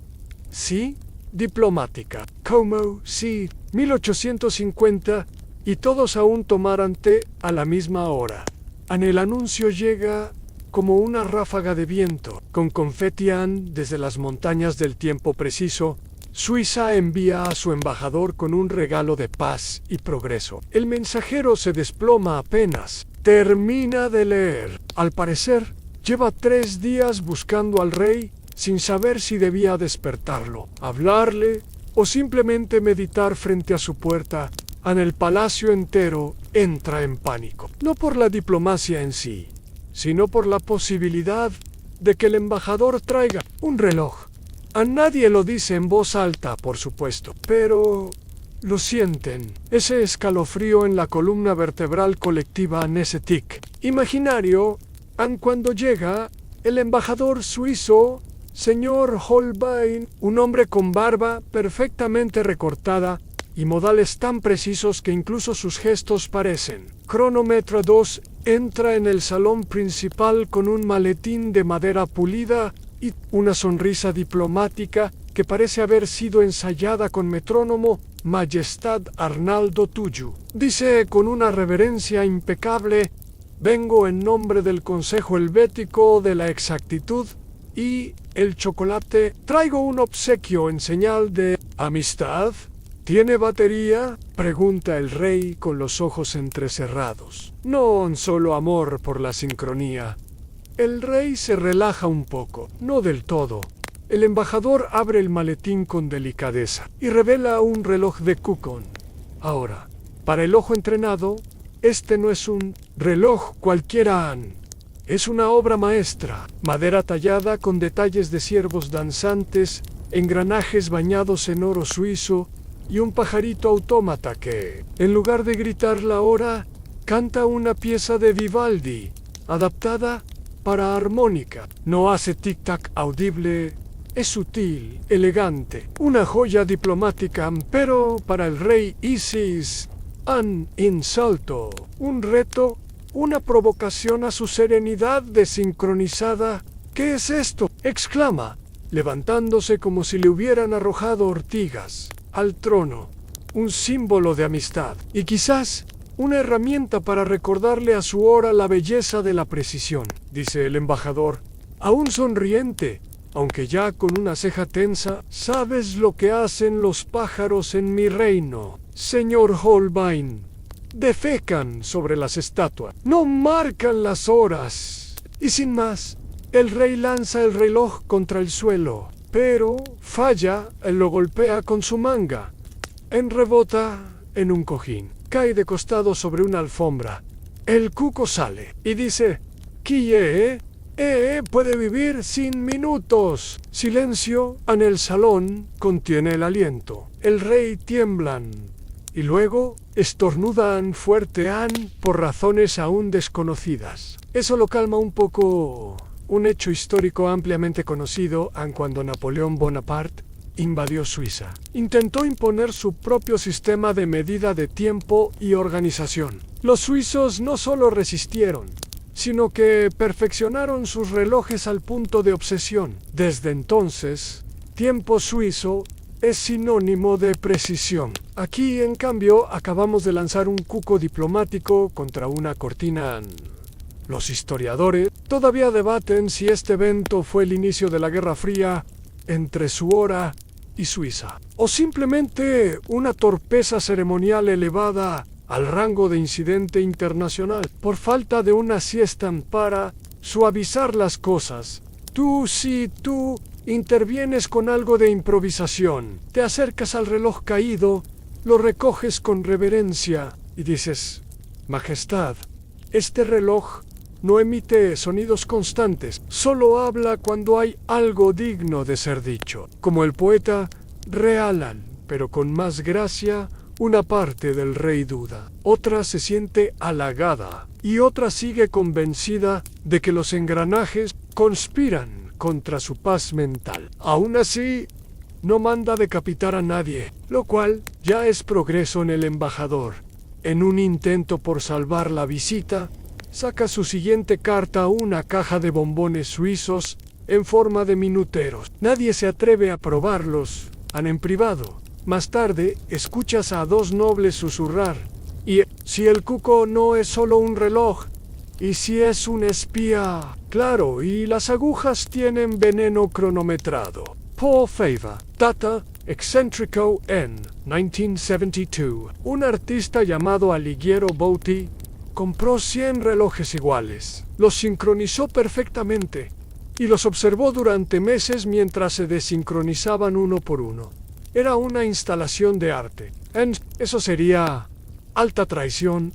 A: Sí, diplomática. Como si 1850 y todos aún tomaran té a la misma hora. El anuncio llega como una ráfaga de viento, con confeti desde las montañas del tiempo preciso. Suiza envía a su embajador con un regalo de paz y progreso. El mensajero se desploma apenas termina de leer. Al parecer, lleva 3 días buscando al rey sin saber si debía despertarlo, hablarle o simplemente meditar frente a su puerta. En el palacio entero entra en pánico, no por la diplomacia en sí, sino por la posibilidad de que el embajador traiga un reloj. A nadie lo dice en voz alta, por supuesto, pero lo sienten. Ese escalofrío en la columna vertebral colectiva anesthetic imaginario, cuando llega el embajador suizo, señor Holbein, un hombre con barba perfectamente recortada y modales tan precisos que incluso sus gestos parecen. Cronómetro 2 entra en el salón principal con un maletín de madera pulida y una sonrisa diplomática que parece haber sido ensayada con metrónomo. Majestad Arnaldo Tuyu. Dice con una reverencia impecable: vengo en nombre del Consejo Helvético de la Exactitud y el chocolate. Traigo un obsequio en señal de amistad. ¿Tiene batería?, pregunta el rey con los ojos entrecerrados. No solo amor por la sincronía. El rey se relaja un poco, no del todo. El embajador abre el maletín con delicadeza y revela un reloj de Kukon. Ahora, para el ojo entrenado, este no es un reloj cualquiera. Es una obra maestra, madera tallada con detalles de ciervos danzantes, engranajes bañados en oro suizo y un pajarito autómata que, en lugar de gritar la hora, canta una pieza de Vivaldi, adaptada para armónica. No hace tic-tac audible. Es sutil, elegante, una joya diplomática, pero para el rey Isis, un insulto, un reto, una provocación a su serenidad desincronizada. ¿Qué es esto?, exclama, levantándose como si le hubieran arrojado ortigas al trono. Un símbolo de amistad y quizás una herramienta para recordarle a su hora la belleza de la precisión, dice el embajador, aún sonriente, aunque ya con una ceja tensa. ¿Sabes lo que hacen los pájaros en mi reino, señor Holbein? Defecan sobre las estatuas, no marcan las horas. Y sin más, el rey lanza el reloj contra el suelo, pero falla. Él lo golpea con su manga. Rebota en un cojín, cae de costado sobre una alfombra. El cuco sale y dice: «¿Quié? Puede vivir sin minutos». Silencio en el salón contiene el aliento. El rey tiemblan y luego estornudan fuerte por razones aún desconocidas. Eso lo calma un poco. Un hecho histórico ampliamente conocido cuando Napoleón Bonaparte invadió Suiza. Intentó imponer su propio sistema de medida de tiempo y organización. Los suizos no solo resistieron, sino que perfeccionaron sus relojes al punto de obsesión. Desde entonces, tiempo suizo es sinónimo de precisión. Aquí, en cambio, acabamos de lanzar un cuco diplomático contra una cortina. Los historiadores todavía debaten si este evento fue el inicio de la Guerra Fría entre su hora y Suiza, o simplemente una torpeza ceremonial elevada al rango de incidente internacional, por falta de una siesta para suavizar las cosas. Tú intervienes con algo de improvisación, te acercas al reloj caído, lo recoges con reverencia y dices: «Majestad, este reloj no emite sonidos constantes, solo habla cuando hay algo digno de ser dicho». Como el poeta, realan, pero con más gracia. Una parte del rey duda, otra se siente halagada y otra sigue convencida de que los engranajes conspiran contra su paz mental. Aún así, no manda decapitar a nadie, lo cual ya es progreso en el embajador. En un intento por salvar la visita, saca su siguiente carta, una caja de bombones suizos en forma de minuteros. Nadie se atreve a probarlos, en privado. Más tarde, escuchas a 2 nobles susurrar: «¿Y si el cuco no es solo un reloj? ¿Y si es un espía? Claro, y las agujas tienen veneno cronometrado». Paul Favor, Tata, excéntrico en 1972. Un artista llamado Alighiero Botti compró 100 relojes iguales. Los sincronizó perfectamente y los observó durante meses mientras se desincronizaban uno por uno. Era una instalación de arte. Eso sería alta traición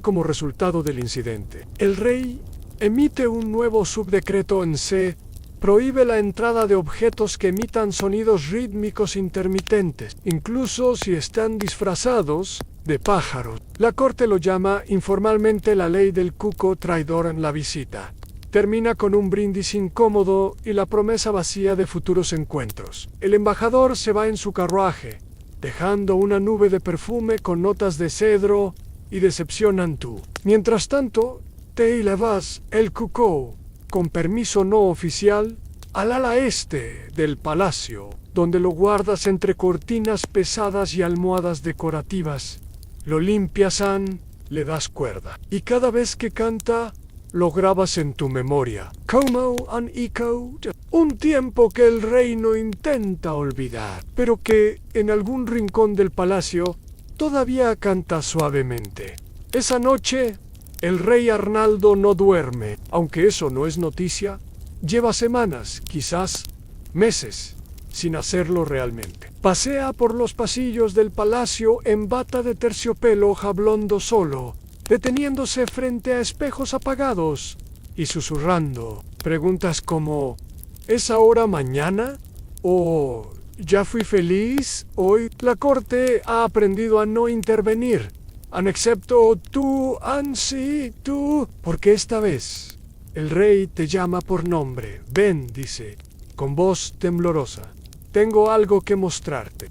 A: como resultado del incidente. El rey emite un nuevo subdecreto en C. Prohíbe la entrada de objetos que emitan sonidos rítmicos intermitentes, incluso si están disfrazados de pájaros. La corte lo llama informalmente la ley del cuco traidor en la visita. Termina con un brindis incómodo y la promesa vacía de futuros encuentros. El embajador se va en su carruaje, dejando una nube de perfume con notas de cedro y decepción antú. Mientras tanto, te llevas el cuco, con permiso no oficial, al ala este del palacio, donde lo guardas entre cortinas pesadas y almohadas decorativas. Lo limpias, le das cuerda. Y cada vez que canta, lo grabas en tu memoria. Como un eco. Un tiempo que el reino intenta olvidar, pero que en algún rincón del palacio todavía canta suavemente. Esa noche, el rey Arnaldo no duerme, aunque eso no es noticia. Lleva semanas, quizás meses, sin hacerlo realmente. Pasea por los pasillos del palacio en bata de terciopelo jablando solo, deteniéndose frente a espejos apagados y susurrando preguntas como ¿es ahora mañana? ¿O ya fui feliz hoy? La corte ha aprendido a no intervenir, excepto tú, sí, tú, porque esta vez el rey te llama por nombre. Ven, dice, con voz temblorosa. Tengo algo que mostrarte.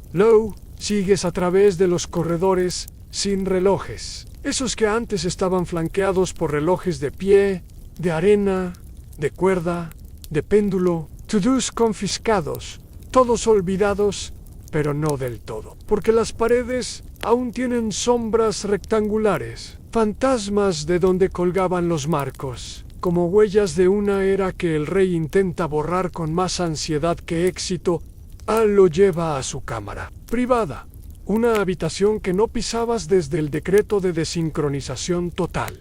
A: Sigues a través de los corredores sin relojes. Esos que antes estaban flanqueados por relojes de pie, de arena, de cuerda, de péndulo, to-dos confiscados, todos olvidados, pero no del todo, porque las paredes aún tienen sombras rectangulares, fantasmas de donde colgaban los marcos, como huellas de una era que el rey intenta borrar con más ansiedad que éxito. Lo lleva a su cámara privada, una habitación que no pisabas desde el decreto de desincronización total.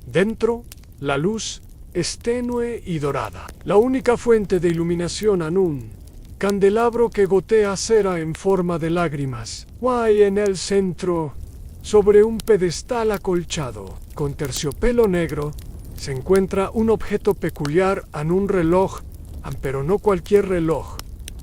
A: Dentro, la luz es tenue y dorada. La única fuente de iluminación un candelabro que gotea cera en forma de lágrimas. En el centro, sobre un pedestal acolchado, con terciopelo negro, se encuentra un objeto peculiar un reloj, pero no cualquier reloj.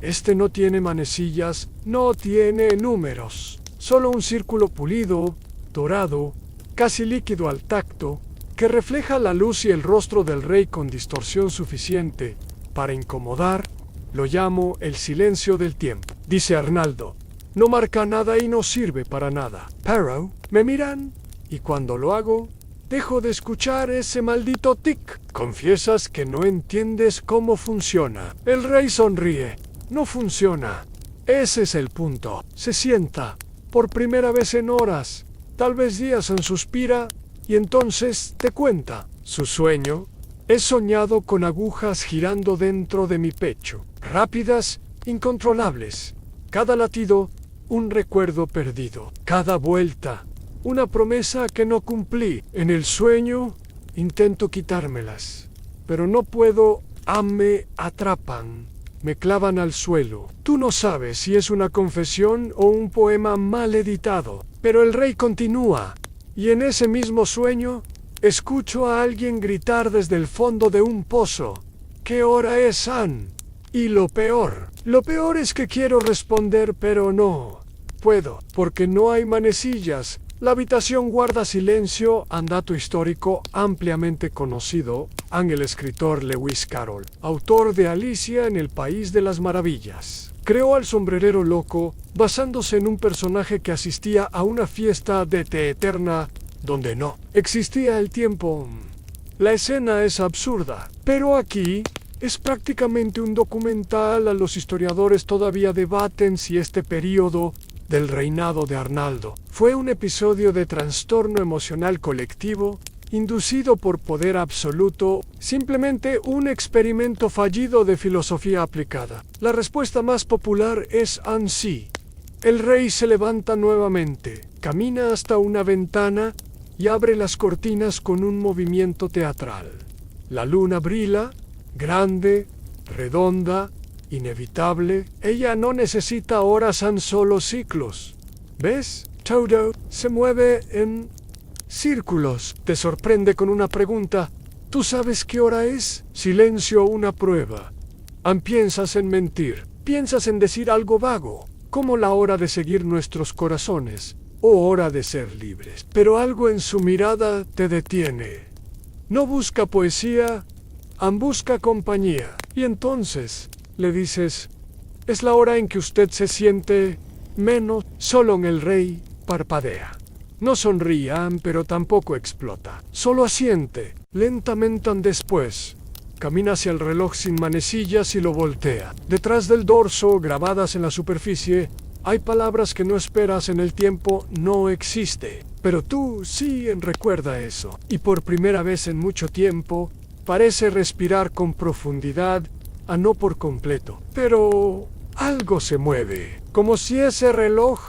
A: Este no tiene manecillas, no tiene números, solo un círculo pulido, dorado, casi líquido al tacto, que refleja la luz y el rostro del rey con distorsión suficiente para incomodar. Lo llamo el silencio del tiempo. Dice Arnaldo, no marca nada y no sirve para nada. Pero me miran y cuando lo hago, dejo de escuchar ese maldito tic. Confiesas que no entiendes cómo funciona. El rey sonríe. No funciona. Ese es el punto. Se sienta, por primera vez en horas, tal vez días, suspira y entonces te cuenta. Su sueño: he soñado con agujas girando dentro de mi pecho, rápidas, incontrolables. Cada latido, un recuerdo perdido. Cada vuelta, una promesa que no cumplí. En el sueño, intento quitármelas, pero no puedo. Me atrapan. Me clavan al suelo. Tú no sabes si es una confesión o un poema mal editado. Pero el rey continúa. Y en ese mismo sueño, escucho a alguien gritar desde el fondo de un pozo. ¿Qué hora es, Y lo peor es que quiero responder, pero no puedo, porque no hay manecillas. La habitación guarda silencio. Dato histórico ampliamente conocido. El escritor Lewis Carroll, autor de Alicia en el País de las Maravillas, creó al sombrerero loco basándose en un personaje que asistía a una fiesta de té eterna donde no existía el tiempo. La escena es absurda, pero aquí es prácticamente un documental. Los historiadores todavía debaten si este período del reinado de Arnaldo fue un episodio de trastorno emocional colectivo inducido por poder absoluto, simplemente un experimento fallido de filosofía aplicada. La respuesta más popular es ansí. El rey se levanta nuevamente, camina hasta una ventana y abre las cortinas con un movimiento teatral. La luna brilla, grande, redonda, inevitable. Ella no necesita horas, tan solo ciclos. ¿Ves? Todo se mueve en círculos. Te sorprende con una pregunta. ¿Tú sabes qué hora es? Silencio, una prueba. Piensas en mentir. Piensas en decir algo vago, como la hora de seguir nuestros corazones, o hora de ser libres. Pero algo en su mirada te detiene. No busca poesía, busca compañía. Y entonces le dices, es la hora en que usted se siente menos solo. En el rey parpadea. No sonríe, pero tampoco explota. Solo asiente, lentamente. Después, camina hacia el reloj sin manecillas y lo voltea. Detrás del dorso, grabadas en la superficie, hay palabras que no esperas. En el tiempo no existe. Pero tú sí recuerda eso. Y por primera vez en mucho tiempo, parece respirar con profundidad, no por completo. Pero algo se mueve, como si ese reloj,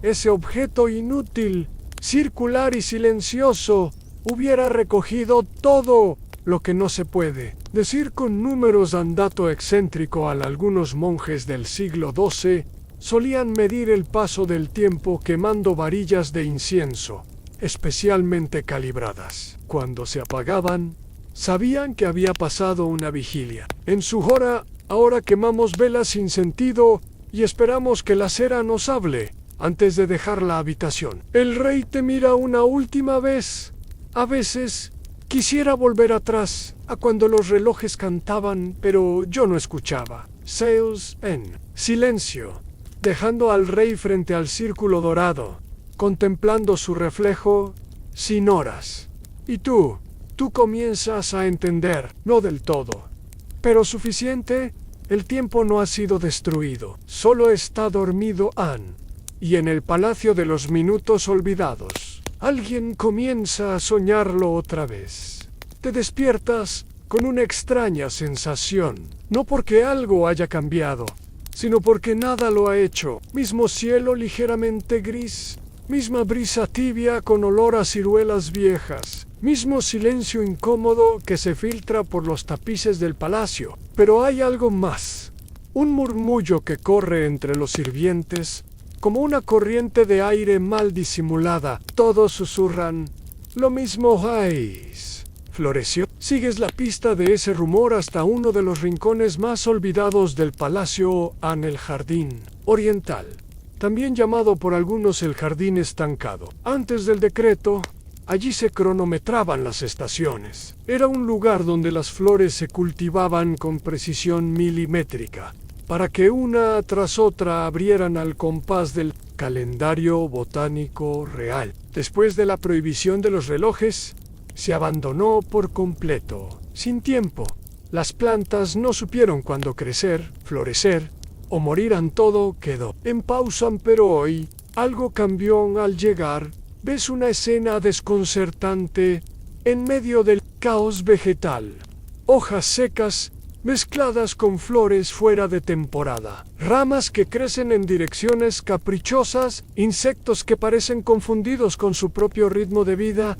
A: ese objeto inútil, circular y silencioso, hubiera recogido todo lo que no se puede decir con números. Dato excéntrico. Algunos monjes del siglo XII solían medir el paso del tiempo quemando varillas de incienso, especialmente calibradas. Cuando se apagaban, sabían que había pasado una vigilia. En su hora, ahora quemamos velas sin sentido y esperamos que la cera nos hable antes de dejar la habitación. El rey te mira una última vez. A veces quisiera volver atrás, a cuando los relojes cantaban, pero yo no escuchaba. Sales en silencio, dejando al rey frente al círculo dorado, contemplando su reflejo, sin horas. Y tú comienzas a entender, no del todo, pero suficiente. El tiempo no ha sido destruido, solo está dormido y en el palacio de los minutos olvidados, alguien comienza a soñarlo otra vez. Te despiertas con una extraña sensación, no porque algo haya cambiado, sino porque nada lo ha hecho. Mismo cielo ligeramente gris, misma brisa tibia con olor a ciruelas viejas, mismo silencio incómodo que se filtra por los tapices del palacio. Pero hay algo más, un murmullo que corre entre los sirvientes, como una corriente de aire mal disimulada. Todos susurran, lo mismo Hayes. Floreció. Sigues la pista de ese rumor hasta uno de los rincones más olvidados del palacio, el jardín oriental, también llamado por algunos el jardín estancado. Antes del decreto, allí se cronometraban las estaciones. Era un lugar donde las flores se cultivaban con precisión milimétrica, para que una tras otra abrieran al compás del calendario botánico real. Después de la prohibición de los relojes, se abandonó por completo. Sin tiempo, las plantas no supieron cuándo crecer, florecer o morir. Todo quedó en pausa. Pero hoy, algo cambió. Al llegar, ves una escena desconcertante en medio del caos vegetal. Hojas secas mezcladas con flores fuera de temporada, ramas que crecen en direcciones caprichosas, insectos que parecen confundidos con su propio ritmo de vida.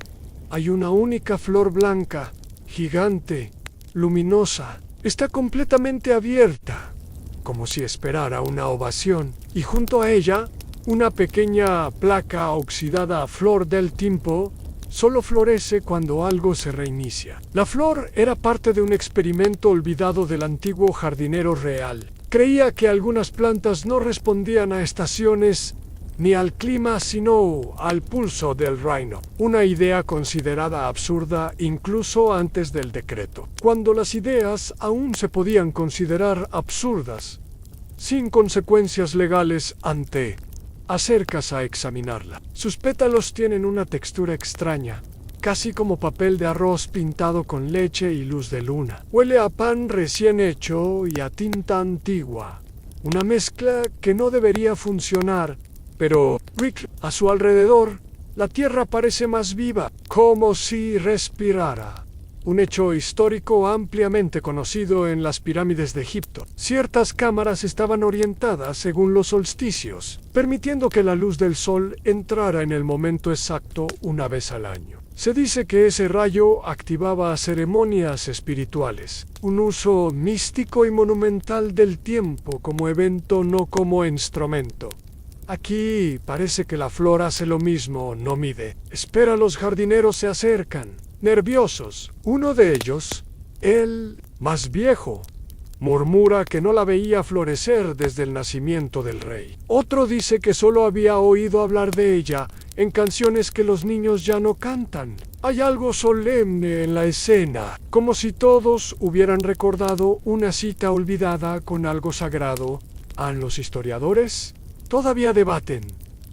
A: Hay una única flor blanca, gigante, luminosa. Está completamente abierta, como si esperara una ovación, y junto a ella, una pequeña placa oxidada. Flor del tiempo solo florece cuando algo se reinicia. La flor era parte de un experimento olvidado del antiguo jardinero real. Creía que algunas plantas no respondían a estaciones ni al clima, sino al pulso del reino. Una idea considerada absurda incluso antes del decreto, cuando las ideas aún se podían considerar absurdas, sin consecuencias legales. Acercas a examinarla. Sus pétalos tienen una textura extraña, casi como papel de arroz pintado con leche y luz de luna. Huele a pan recién hecho y a tinta antigua. Una mezcla que no debería funcionar, pero Rick, a su alrededor, La tierra parece más viva, como si respirara. Un hecho histórico ampliamente conocido en las pirámides de Egipto. Ciertas cámaras estaban orientadas según los solsticios, permitiendo que la luz del sol entrara en el momento exacto una vez al año. Se dice que ese rayo activaba ceremonias espirituales, un uso místico y monumental del tiempo como evento, no como instrumento. Aquí parece que la flor hace lo mismo, no mide. Espera, los jardineros se acercan, nerviosos. Uno de ellos, el más viejo, murmura que no la veía florecer desde el nacimiento del rey. Otro dice que solo había oído hablar de ella en canciones que los niños ya no cantan. Hay algo solemne en la escena, como si todos hubieran recordado una cita olvidada con algo sagrado. ¿A los historiadores? Todavía debaten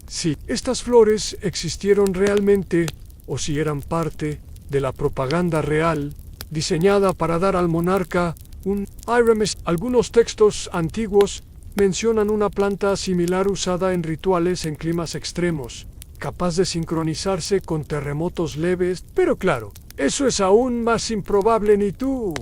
A: si estas flores existieron realmente o si eran parte de la propaganda real diseñada para dar al monarca un Iramis. Algunos textos antiguos mencionan una planta similar usada en rituales en climas extremos, capaz de sincronizarse con terremotos leves, pero claro, eso es aún más improbable. Ni tú,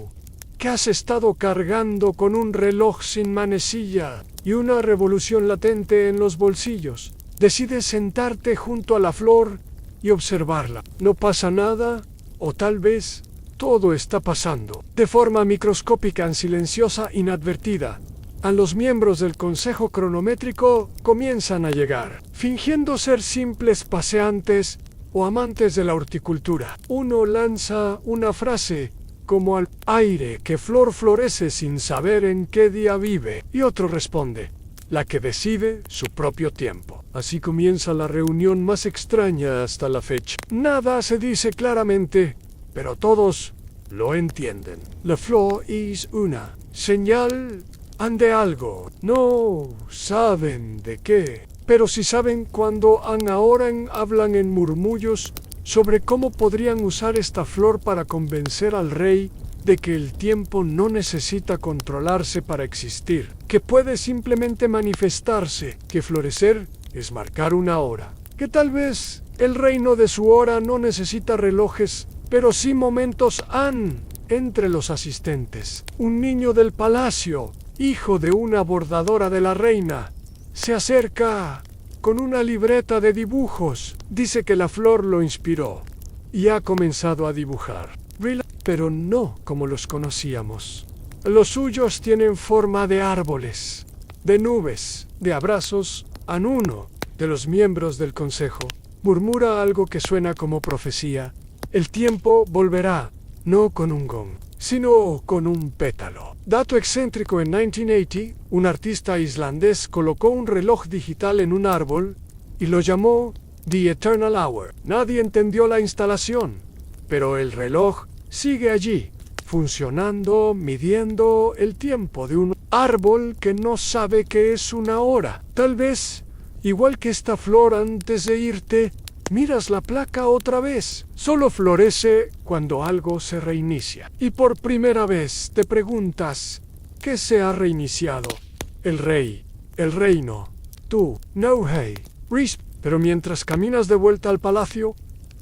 A: que has estado cargando con un reloj sin manecilla y una revolución latente en los bolsillos, decides sentarte junto a la flor y observarla. No pasa nada, o tal vez todo está pasando de forma microscópica, silenciosa, inadvertida. A los miembros del consejo cronométrico comienzan a llegar, fingiendo ser simples paseantes o amantes de la horticultura. Uno lanza una frase como al aire que flor florece sin saber en qué día vive, y otro responde, la que decide su propio tiempo. Así comienza la reunión más extraña hasta la fecha. Nada se dice claramente, pero todos lo entienden. La flor es una señal de algo. No saben de qué, pero sí saben cuando ahora hablan en murmullos sobre cómo podrían usar esta flor para convencer al rey de que el tiempo no necesita controlarse para existir, que puede simplemente manifestarse, que florecer es marcar una hora, que tal vez el reino de su hora no necesita relojes, pero sí momentos entre los asistentes. Un niño del palacio, hijo de una bordadora de la reina, se acerca con una libreta de dibujos. Dice que la flor lo inspiró y ha comenzado a dibujar. Pero no como los conocíamos. Los suyos tienen forma de árboles, de nubes, de abrazos. Uno de los miembros del consejo murmura algo que suena como profecía. El tiempo volverá, no con un gong, sino con un pétalo. Dato excéntrico: en 1980, un artista islandés colocó un reloj digital en un árbol y lo llamó The Eternal Hour. Nadie entendió la instalación, pero el reloj sigue allí, funcionando, midiendo el tiempo de un árbol que no sabe qué es una hora. Tal vez, igual que esta flor, antes de irte, miras la placa otra vez. Solo florece cuando algo se reinicia. Y por primera vez te preguntas, ¿qué se ha reiniciado? El rey, el reino, tú, no hey, pero mientras caminas de vuelta al palacio,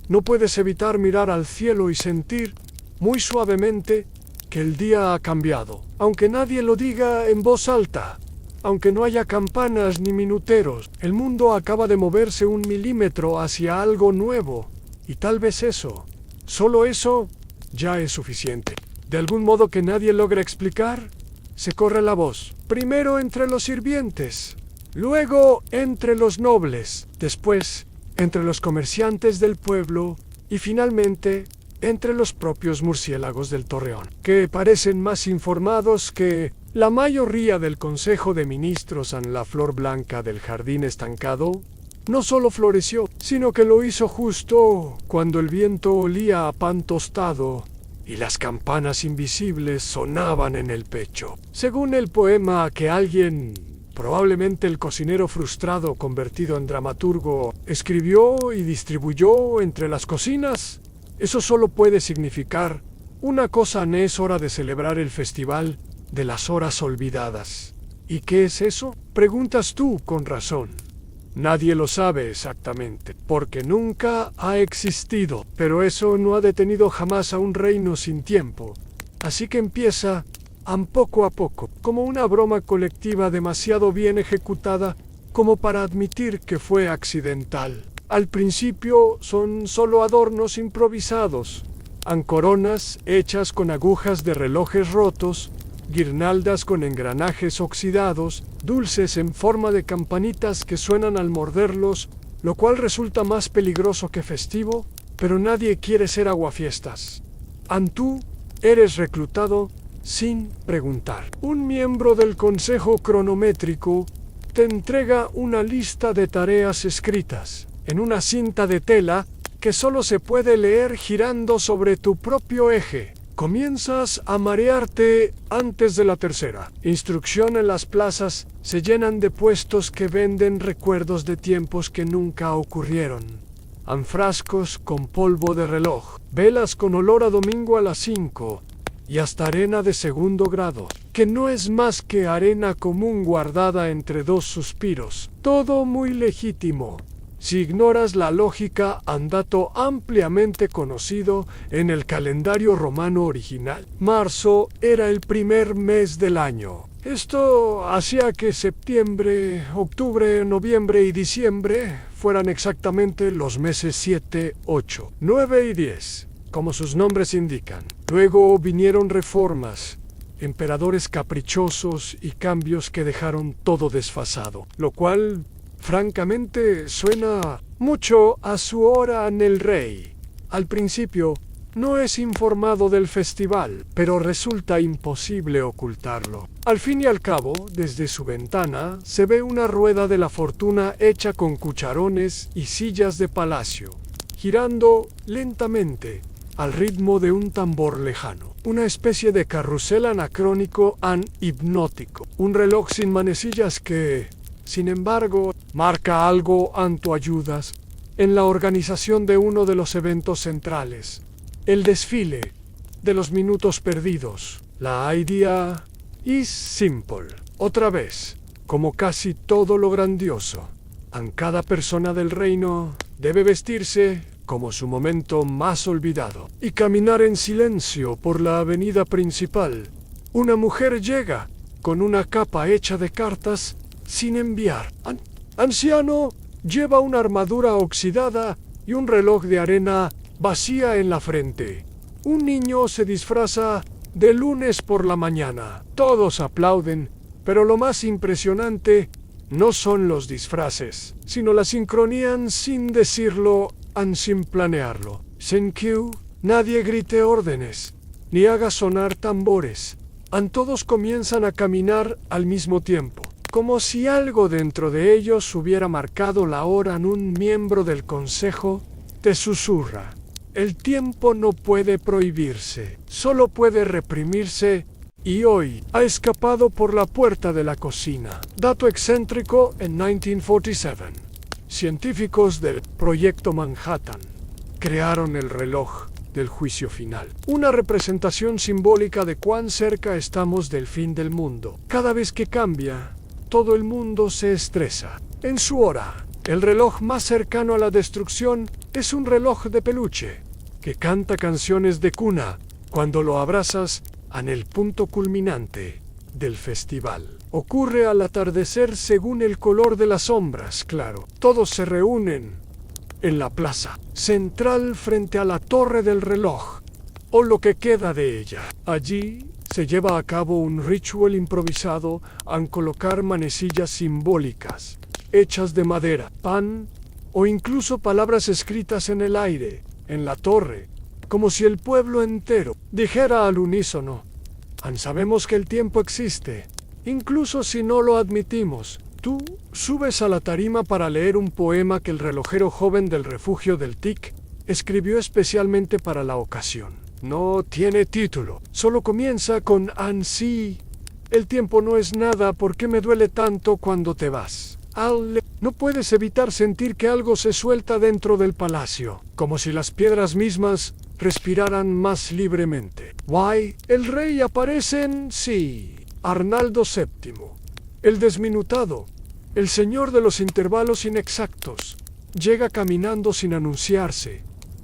A: no puedes evitar mirar al cielo y sentir, muy suavemente, que el día ha cambiado. Aunque nadie lo diga en voz alta, aunque no haya campanas ni minuteros, el mundo acaba de moverse 1 milímetro hacia algo nuevo. Y tal vez eso, solo eso, ya es suficiente. De algún modo que nadie logra explicar, se corre la voz. Primero entre los sirvientes, luego entre los nobles, después entre los comerciantes del pueblo y finalmente entre los propios murciélagos del Torreón, que parecen más informados que la mayoría del Consejo de Ministros. En la flor blanca del jardín estancado no solo floreció, sino que lo hizo justo cuando el viento olía a pan tostado y las campanas invisibles sonaban en el pecho. Según el poema que alguien, probablemente el cocinero frustrado convertido en dramaturgo, escribió y distribuyó entre las cocinas, eso solo puede significar una cosa: es hora de celebrar el festival de las horas olvidadas. ¿Y qué es eso?, preguntas tú con razón. Nadie lo sabe exactamente, porque nunca ha existido, pero eso no ha detenido jamás a un reino sin tiempo. Así que empieza poco a poco, como una broma colectiva demasiado bien ejecutada como para admitir que fue accidental. Al principio son solo adornos improvisados, ancoronas hechas con agujas de relojes rotos, guirnaldas con engranajes oxidados, dulces en forma de campanitas que suenan al morderlos, lo cual resulta más peligroso que festivo, pero nadie quiere ser aguafiestas. Tú eres reclutado sin preguntar. Un miembro del Consejo Cronométrico te entrega una lista de tareas escritas en una cinta de tela que solo se puede leer girando sobre tu propio eje. Comienzas a marearte antes de la tercera. Instrucción en las plazas se llenan de puestos que venden recuerdos de tiempos que nunca ocurrieron. Frascos con polvo de reloj, velas con olor a domingo a las 5 y hasta arena de segundo grado, que no es más que arena común guardada entre dos suspiros. Todo muy legítimo. Si ignoras la lógica, dato ampliamente conocido en el calendario romano original. Marzo era el primer mes del año. Esto hacía que septiembre, octubre, noviembre y diciembre fueran exactamente los meses 7, 8, 9 y 10, como sus nombres indican. Luego vinieron reformas, emperadores caprichosos y cambios que dejaron todo desfasado, lo cual francamente suena mucho a su hora en el rey. Al principio no es informado del festival, pero resulta imposible ocultarlo. Al fin y al cabo, desde su ventana se ve una rueda de la fortuna hecha con cucharones y sillas de palacio, girando lentamente al ritmo de un tambor lejano. Una especie de carrusel anacrónico hipnótico. Un reloj sin manecillas que, sin embargo, marca algo tu ayudas en la organización de uno de los eventos centrales. El desfile de los minutos perdidos. La idea is simple. Otra vez, como casi todo lo grandioso, cada persona del reino debe vestirse como su momento más olvidado y caminar en silencio por la avenida principal. Una mujer llega con una capa hecha de cartas sin enviar. Anciano lleva una armadura oxidada y un reloj de arena vacía en la frente. Un niño se disfraza de lunes por la mañana. Todos aplauden, pero lo más impresionante no son los disfraces, sino la sincronía sin decirlo, sin planearlo. Senkyu, nadie grite órdenes, ni haga sonar tambores. Todos comienzan a caminar al mismo tiempo, como si algo dentro de ellos hubiera marcado la hora. Un miembro del consejo te susurra: el tiempo no puede prohibirse, solo puede reprimirse, y hoy ha escapado por la puerta de la cocina. Dato excéntrico: en 1947, científicos del Proyecto Manhattan crearon el reloj del juicio final, una representación simbólica de cuán cerca estamos del fin del mundo. Cada vez que cambia, todo el mundo se estresa. En su hora, el reloj más cercano a la destrucción es un reloj de peluche que canta canciones de cuna cuando lo abrazas en el punto culminante del festival. Ocurre al atardecer según el color de las sombras, claro. Todos se reúnen en la plaza central frente a la torre del reloj, o lo que queda de ella. Allí se lleva a cabo un ritual improvisado al colocar manecillas simbólicas, hechas de madera, pan o incluso palabras escritas en el aire, en la torre, como si el pueblo entero dijera al unísono: sabemos que el tiempo existe, incluso si no lo admitimos. Tú subes a la tarima para leer un poema que el relojero joven del refugio del TIC escribió especialmente para la ocasión. No tiene título, solo comienza con sí. El tiempo no es nada, ¿por qué me duele tanto cuando te vas? No puedes evitar sentir que algo se suelta dentro del palacio, como si las piedras mismas respiraran más libremente. Why, el rey aparece sí. Arnaldo VII, el desminutado, El señor de los intervalos inexactos llega caminando sin anunciarse.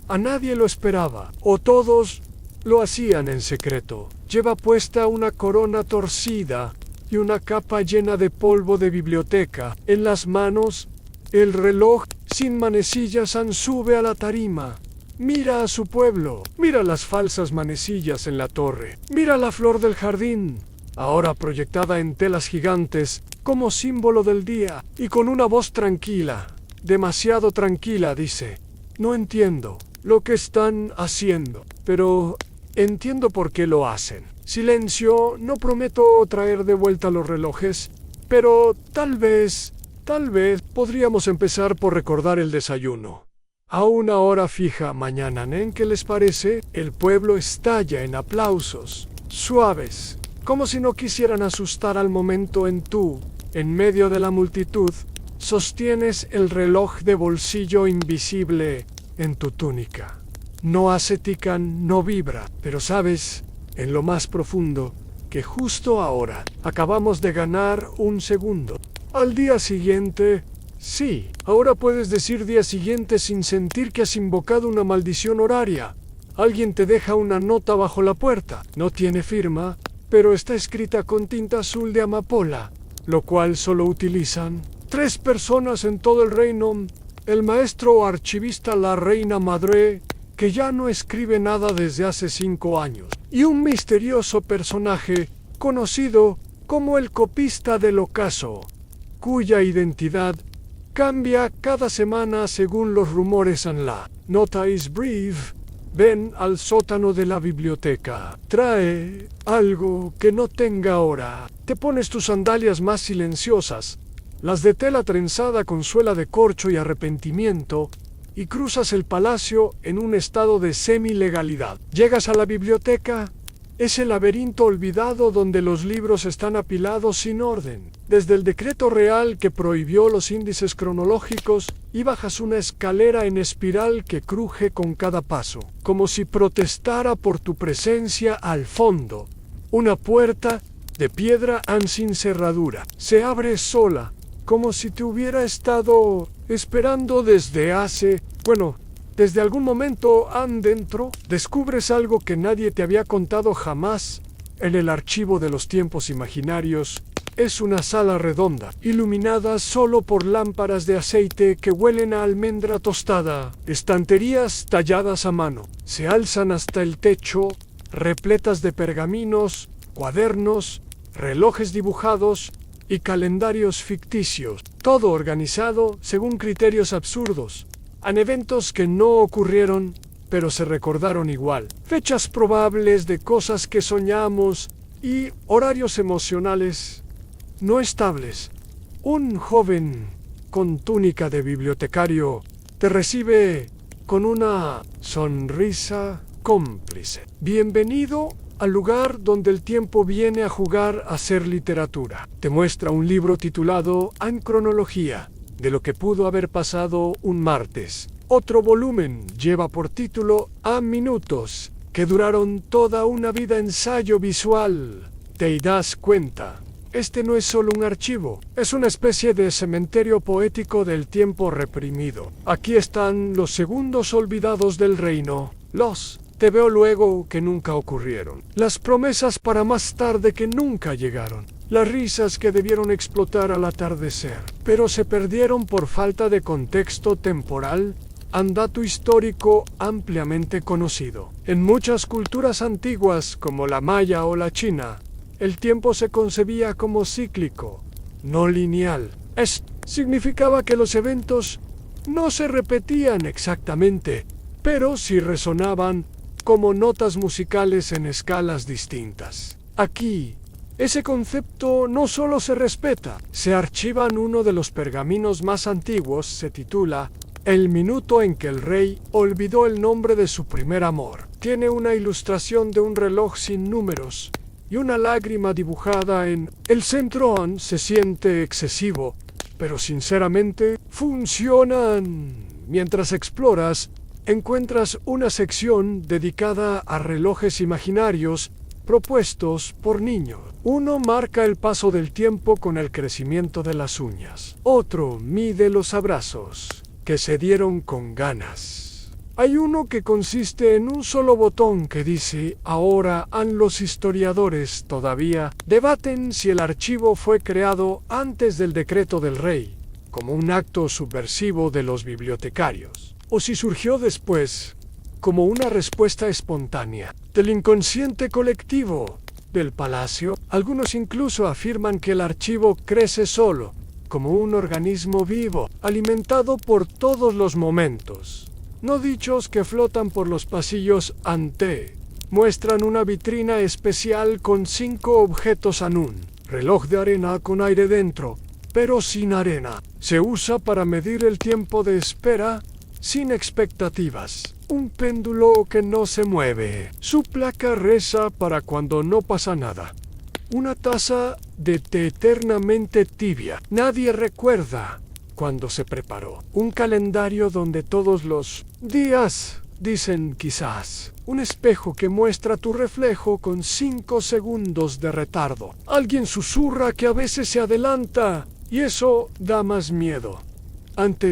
A: A nadie lo esperaba, o todos lo hacían en secreto. Lleva puesta una corona torcida y una capa llena de polvo de biblioteca. En las manos, el reloj sin manecillas sube a la tarima. Mira a su pueblo, mira las falsas manecillas en la torre, mira la flor del jardín, ahora proyectada en telas gigantes como símbolo del día, y con una voz tranquila, demasiado tranquila, dice: no entiendo lo que están haciendo, pero entiendo por qué lo hacen. Silencio, no prometo traer de vuelta los relojes, pero tal vez podríamos empezar por recordar el desayuno. A una hora fija mañana, ¿en qué les parece? El pueblo estalla en aplausos, suaves, como si no quisieran asustar al momento en medio de la multitud, sostienes el reloj de bolsillo invisible en tu túnica. No hace tican, no vibra, pero sabes, en lo más profundo, que justo ahora acabamos de ganar un segundo. Al día siguiente, sí, ahora puedes decir día siguiente sin sentir que has invocado una maldición horaria. Alguien te deja una nota bajo la puerta. No tiene firma, pero está escrita con tinta azul de amapola, lo cual solo utilizan 3 personas en todo el reino: el maestro o archivista la reina madre, que ya no escribe nada desde hace 5 años, y un misterioso personaje conocido como el copista del ocaso, cuya identidad cambia cada semana según los rumores en la nota is brief. Ven al sótano de la biblioteca. Trae algo que no tenga hora. Te pones tus sandalias más silenciosas, las de tela trenzada con suela de corcho y arrepentimiento, y cruzas el palacio en un estado de semi-legalidad. Llegas a la biblioteca, ese laberinto olvidado donde los libros están apilados sin orden, desde el decreto real que prohibió los índices cronológicos, y bajas una escalera en espiral que cruje con cada paso, como si protestara por tu presencia al fondo. Una puerta de piedra sin cerradura se abre sola, como si te hubiera estado esperando desde algún momento. Dentro descubres algo que nadie te había contado jamás. En el archivo de los tiempos imaginarios es una sala redonda, iluminada solo por lámparas de aceite que huelen a almendra tostada. Estanterías talladas a mano se alzan hasta el techo, repletas de pergaminos, cuadernos, relojes dibujados y calendarios ficticios, todo organizado según criterios absurdos. En eventos que no ocurrieron, pero se recordaron igual. Fechas probables de cosas que soñamos y horarios emocionales no estables. Un joven con túnica de bibliotecario te recibe con una sonrisa cómplice. Bienvenido al lugar donde el tiempo viene a jugar a ser literatura. Te muestra un libro titulado En cronología, de lo que pudo haber pasado un martes. Otro volumen lleva por título A minutos, que duraron toda una vida. Ensayo visual. Te das cuenta, este no es solo un archivo, es una especie de cementerio poético del tiempo reprimido. Aquí están los segundos olvidados del reino, los te veo luego que nunca ocurrieron, las promesas para más tarde que nunca llegaron, las risas que debieron explotar al atardecer, pero se perdieron por falta de contexto temporal, andato histórico ampliamente conocido. En muchas culturas antiguas, como la maya o la china, el tiempo se concebía como cíclico, no lineal. Esto significaba que los eventos no se repetían exactamente, pero sí resonaban como notas musicales en escalas distintas. Aquí, ese concepto no solo se respeta, se archiva en uno de los pergaminos más antiguos. Se titula El minuto en que el rey olvidó el nombre de su primer amor. Tiene una ilustración de un reloj sin números y una lágrima dibujada en el centro. Se siente excesivo, pero sinceramente funcionan. Mientras exploras, encuentras una sección dedicada a relojes imaginarios propuestos por niños. Uno marca el paso del tiempo con el crecimiento de las uñas. Otro mide los abrazos que se dieron con ganas. Hay uno que consiste en un solo botón que dice: ahora los historiadores todavía debaten si el archivo fue creado antes del decreto del rey, como un acto subversivo de los bibliotecarios, o si surgió después, como una respuesta espontánea del inconsciente colectivo del palacio. Algunos incluso afirman que el archivo crece solo, como un organismo vivo, alimentado por todos los momentos. No dichos que flotan por los pasillos ante. Muestran una vitrina especial con 5 objetos Anun. Reloj de arena con aire dentro, pero sin arena. Se usa para medir el tiempo de espera sin expectativas. Un péndulo que no se mueve. Su placa reza para cuando no pasa nada. Una taza de té eternamente tibia. Nadie recuerda cuando se preparó. Un calendario donde todos los días dicen quizás. Un espejo que muestra tu reflejo con 5 segundos de retardo. Alguien susurra que a veces se adelanta y eso da más miedo.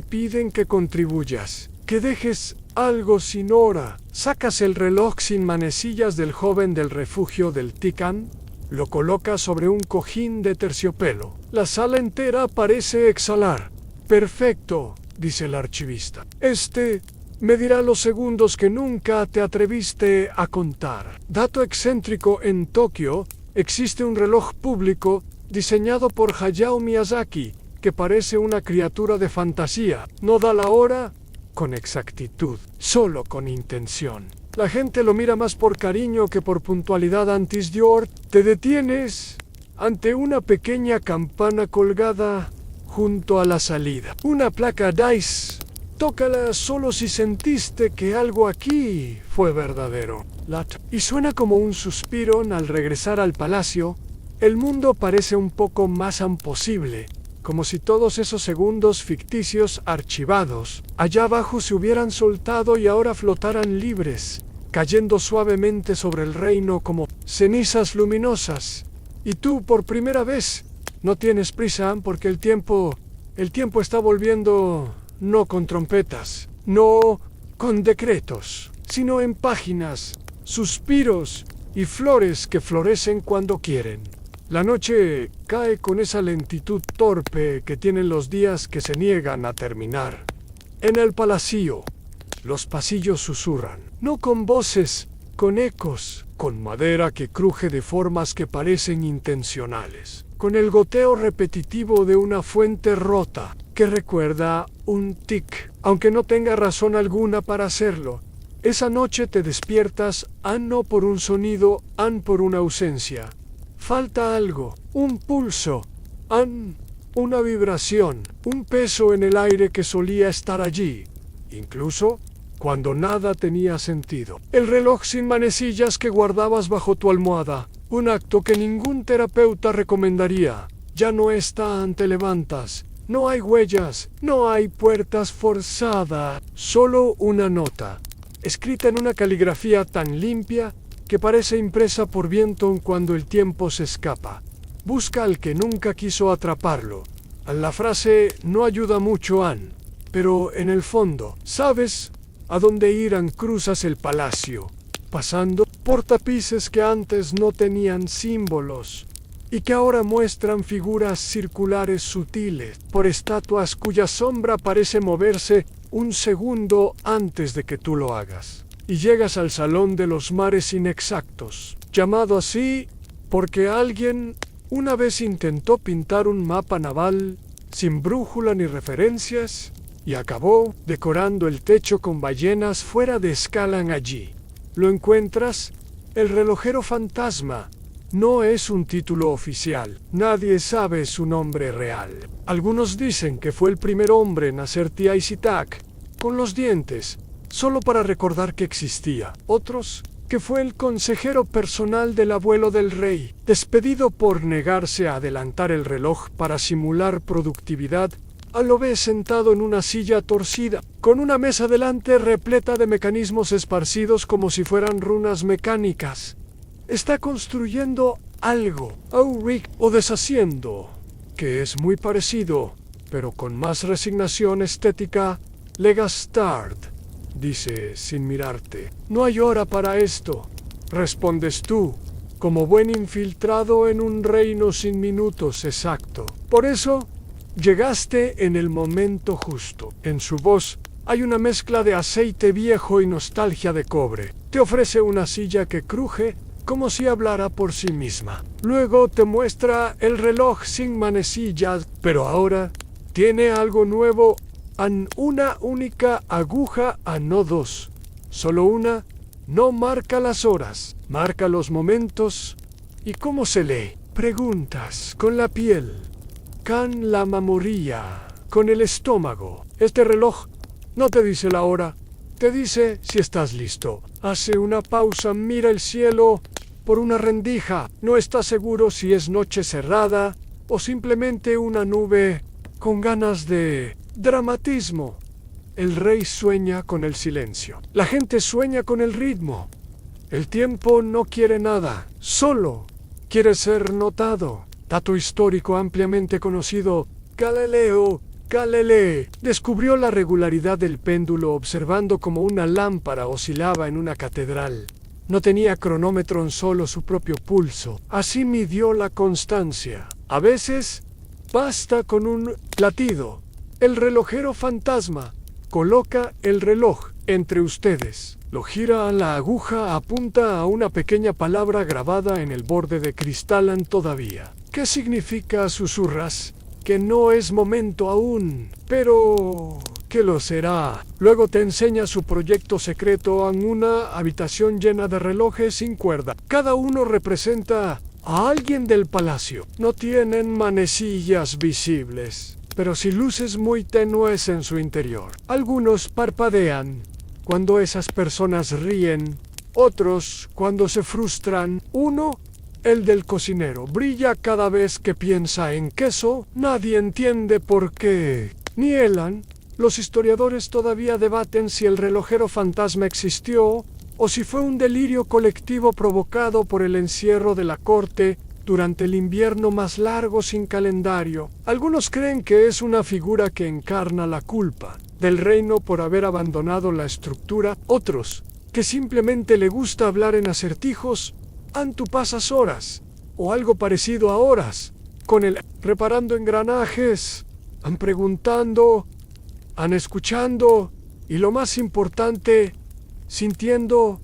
A: Piden que contribuyas, que dejes algo sin hora. Sacas el reloj sin manecillas del joven del refugio del Tican, lo colocas sobre un cojín de terciopelo. La sala entera parece exhalar. Perfecto, dice el archivista. Medirá los segundos que nunca te atreviste a contar. Dato excéntrico: en Tokio existe un reloj público diseñado por Hayao Miyazaki, que parece una criatura de fantasía. No da la hora con exactitud, solo con intención. La gente lo mira más por cariño que por puntualidad. Antes Dior, te detienes ante una pequeña campana colgada junto a la salida. Una placa Dice. Tócala solo si sentiste que algo aquí fue verdadero. Y suena como un suspiro. Al regresar al palacio, el mundo parece un poco más imposible, como si todos esos segundos ficticios archivados allá abajo se hubieran soltado y ahora flotaran libres, cayendo suavemente sobre el reino como cenizas luminosas. Y tú, por primera vez, no tienes prisa porque el tiempo está volviendo, no con trompetas, no con decretos, sino en páginas, suspiros y flores que florecen cuando quieren. La noche cae con esa lentitud torpe que tienen los días que se niegan a terminar. En el palacio, los pasillos susurran, no con voces, con ecos, con madera que cruje de formas que parecen intencionales, con el goteo repetitivo de una fuente rota que recuerda un tic, aunque no tenga razón alguna para hacerlo. Esa noche te despiertas, no por un sonido, por una ausencia. Falta algo, un pulso, una vibración, un peso en el aire que solía estar allí, incluso cuando nada tenía sentido. El reloj sin manecillas que guardabas bajo tu almohada, un acto que ningún terapeuta recomendaría. Ya no está. Te levantas. No hay huellas, no hay puertas forzadas, solo una nota, escrita en una caligrafía tan limpia que parece impresa por viento cuando el tiempo se escapa. Busca al que nunca quiso atraparlo. La frase no ayuda mucho, pero en el fondo, sabes a dónde ir. Cruzas el palacio, pasando por tapices que antes no tenían símbolos y que ahora muestran figuras circulares sutiles, por estatuas cuya sombra parece moverse un segundo antes de que tú lo hagas. Y llegas al Salón de los Mares Inexactos, llamado así porque alguien una vez intentó pintar un mapa naval sin brújula ni referencias y acabó decorando el techo con ballenas fuera de escala allí. Lo encuentras, el relojero fantasma. No es un título oficial, nadie sabe su nombre real. Algunos dicen que fue el primer hombre en hacer Tiaisitak con los dientes, solo para recordar que existía. Otros, que fue el consejero personal del abuelo del rey, despedido por negarse a adelantar el reloj para simular productividad. Lo ves sentado en una silla torcida, con una mesa delante repleta de mecanismos esparcidos como si fueran runas mecánicas. Está construyendo algo, o deshaciendo, que es muy parecido, pero con más resignación estética. Legastard, dice sin mirarte. No hay hora para esto, respondes tú, como buen infiltrado en un reino sin minutos exacto. Por eso, llegaste en el momento justo. En su voz hay una mezcla de aceite viejo y nostalgia de cobre. Te ofrece una silla que cruje como si hablara por sí misma. Luego te muestra el reloj sin manecillas, pero ahora tiene algo nuevo, una única aguja, no dos. Solo una. No marca las horas, marca los momentos. ¿Y cómo se lee? Preguntas con la piel, con la memoria, con el estómago. Este reloj no te dice la hora, te dice si estás listo. Hace una pausa, mira el cielo por una rendija. No está seguro si es noche cerrada o simplemente una nube con ganas de dramatismo. El rey sueña con el silencio. La gente sueña con el ritmo. El tiempo no quiere nada, solo quiere ser notado. Dato histórico ampliamente conocido: Galileo Galilei descubrió la regularidad del péndulo observando cómo una lámpara oscilaba en una catedral. No tenía cronómetro en solo su propio pulso. Así midió la constancia. A veces basta con un latido. El relojero fantasma coloca el reloj entre ustedes. Lo gira a la aguja, apunta a una pequeña palabra grabada en el borde de cristal todavía. ¿Qué significa? Susurras. Que no es momento aún, pero que lo será. Luego te enseña su proyecto secreto en una habitación llena de relojes sin cuerda. Cada uno representa a alguien del palacio. No tienen manecillas visibles, pero sí luces muy tenues en su interior. Algunos parpadean cuando esas personas ríen, otros cuando se frustran. Uno, el del cocinero, brilla cada vez que piensa en queso. Nadie entiende por qué. Ni Elan. Los historiadores todavía debaten si el relojero fantasma existió o si fue un delirio colectivo provocado por el encierro de la corte durante el invierno más largo sin calendario. Algunos creen que es una figura que encarna la culpa del reino por haber abandonado la estructura. Otros, que simplemente le gusta hablar en acertijos. Tú pasas horas, o algo parecido a horas, con él, reparando engranajes, preguntando, escuchando, y lo más importante, sintiendo